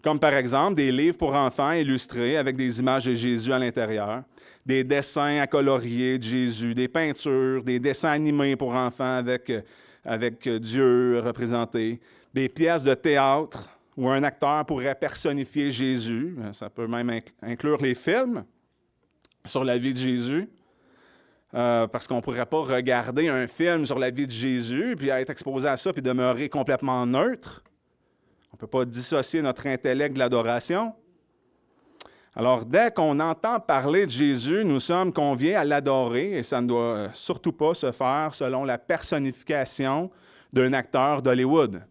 Comme par exemple des livres pour enfants illustrés avec des images de Jésus à l'intérieur, des dessins à colorier de Jésus, des peintures, des dessins animés pour enfants avec Dieu représenté, des pièces de théâtre, où un acteur pourrait personnifier Jésus. Ça peut même inclure les films sur la vie de Jésus, parce qu'on ne pourrait pas regarder un film sur la vie de Jésus, puis être exposé à ça, puis demeurer complètement neutre. On ne peut pas dissocier notre intellect de l'adoration. Alors, dès qu'on entend parler de Jésus, nous sommes conviés à l'adorer, et ça ne doit surtout pas se faire selon la personnification d'un acteur d'Hollywood.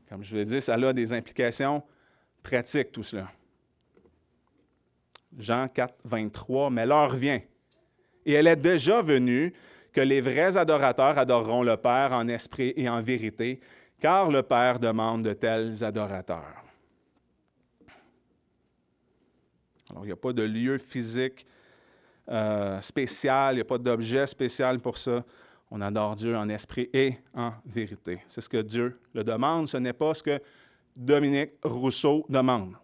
Comme je l'ai dit, ça a des implications pratiques, tout cela. Jean 4, 23, « Mais l'heure vient, et elle est déjà venue, que les vrais adorateurs adoreront le Père en esprit et en vérité, car le Père demande de tels adorateurs. » Alors, il n'y a pas de lieu physique spécial, il n'y a pas d'objet spécial pour ça. On adore Dieu en esprit et en vérité. C'est ce que Dieu le demande, ce n'est pas ce que Dominique Rousseau demande.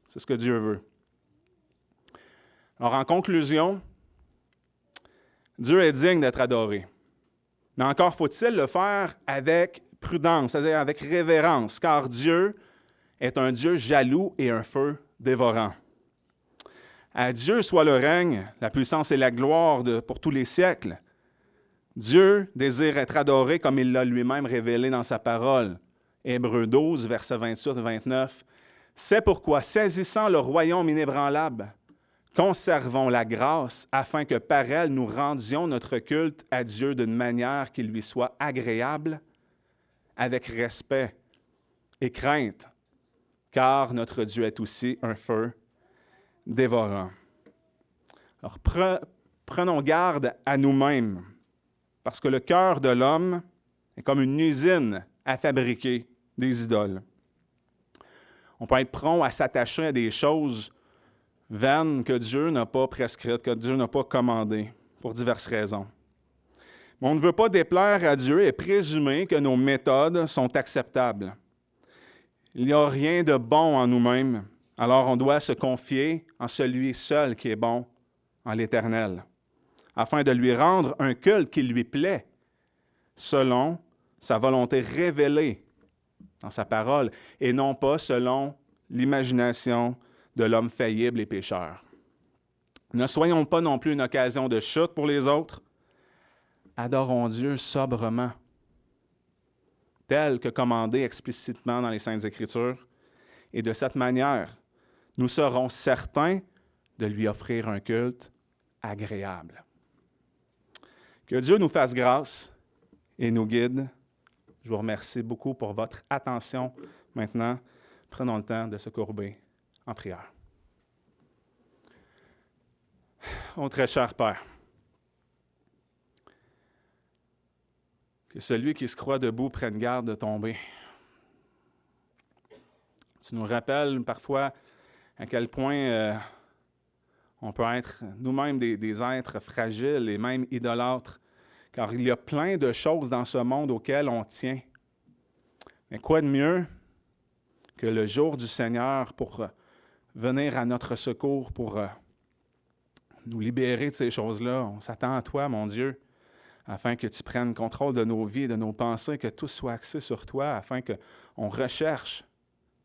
C'est ce que Dieu veut. Alors, en conclusion, Dieu est digne d'être adoré. Mais encore faut-il le faire avec prudence, c'est-à-dire avec révérence, car Dieu est un Dieu jaloux et un feu dévorant. À Dieu soit le règne, la puissance et la gloire pour tous les siècles. Dieu désire être adoré comme il l'a lui-même révélé dans sa parole. Hébreux 12, versets 28 et 29. C'est pourquoi, saisissant le royaume inébranlable, conservons la grâce afin que par elle nous rendions notre culte à Dieu d'une manière qui lui soit agréable, avec respect et crainte, car notre Dieu est aussi un feu dévorant. Alors, prenons garde à nous-mêmes, parce que le cœur de l'homme est comme une usine à fabriquer des idoles. On peut être prompt à s'attacher à des choses vaines que Dieu n'a pas prescrites, que Dieu n'a pas commandées, pour diverses raisons. Mais on ne veut pas déplaire à Dieu et présumer que nos méthodes sont acceptables. Il n'y a rien de bon en nous-mêmes, alors on doit se confier en celui seul qui est bon, en l'Éternel, afin de lui rendre un culte qui lui plaît, selon sa volonté révélée dans sa parole, et non pas selon l'imagination de l'homme faillible et pécheur. Ne soyons pas non plus une occasion de chute pour les autres. Adorons Dieu sobrement, tel que commandé explicitement dans les Saintes Écritures, et de cette manière, nous serons certains de lui offrir un culte agréable. Que Dieu nous fasse grâce et nous guide. Je vous remercie beaucoup pour votre attention. Maintenant, prenons le temps de se courber en prière. Ô très cher Père, que celui qui se croit debout prenne garde de tomber. Tu nous rappelles parfois à quel point on peut être nous-mêmes des êtres fragiles et même idolâtres, car il y a plein de choses dans ce monde auxquelles on tient. Mais quoi de mieux que le jour du Seigneur pour venir à notre secours, pour nous libérer de ces choses-là? On s'attend à toi, mon Dieu, afin que tu prennes contrôle de nos vies, de nos pensées, que tout soit axé sur toi, afin qu'on recherche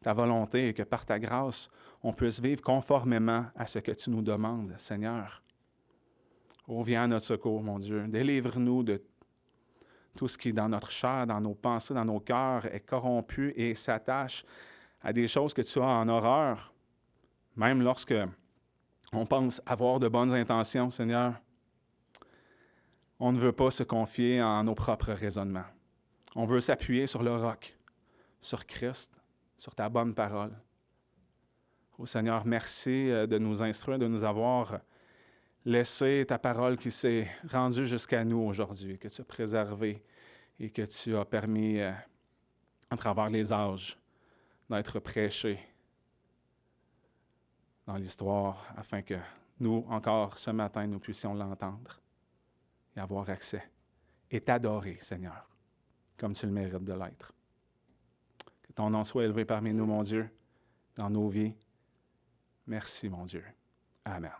ta volonté et que par ta grâce, on puisse vivre conformément à ce que tu nous demandes, Seigneur. Oh, viens à notre secours, mon Dieu. Délivre-nous de tout ce qui, dans notre chair, dans nos pensées, dans nos cœurs, est corrompu et s'attache à des choses que tu as en horreur, même lorsque on pense avoir de bonnes intentions, Seigneur. On ne veut pas se confier en nos propres raisonnements. On veut s'appuyer sur le roc, sur Christ, sur ta bonne parole. Oh Seigneur, merci de nous instruire, de nous avoir laissé ta parole qui s'est rendue jusqu'à nous aujourd'hui, que tu as préservée et que tu as permis, à travers les âges, d'être prêchée dans l'histoire, afin que nous, encore ce matin, nous puissions l'entendre et avoir accès et t'adorer, Seigneur, comme tu le mérites de l'être. Que ton nom soit élevé parmi nous, mon Dieu, dans nos vies. Merci, mon Dieu. Amen.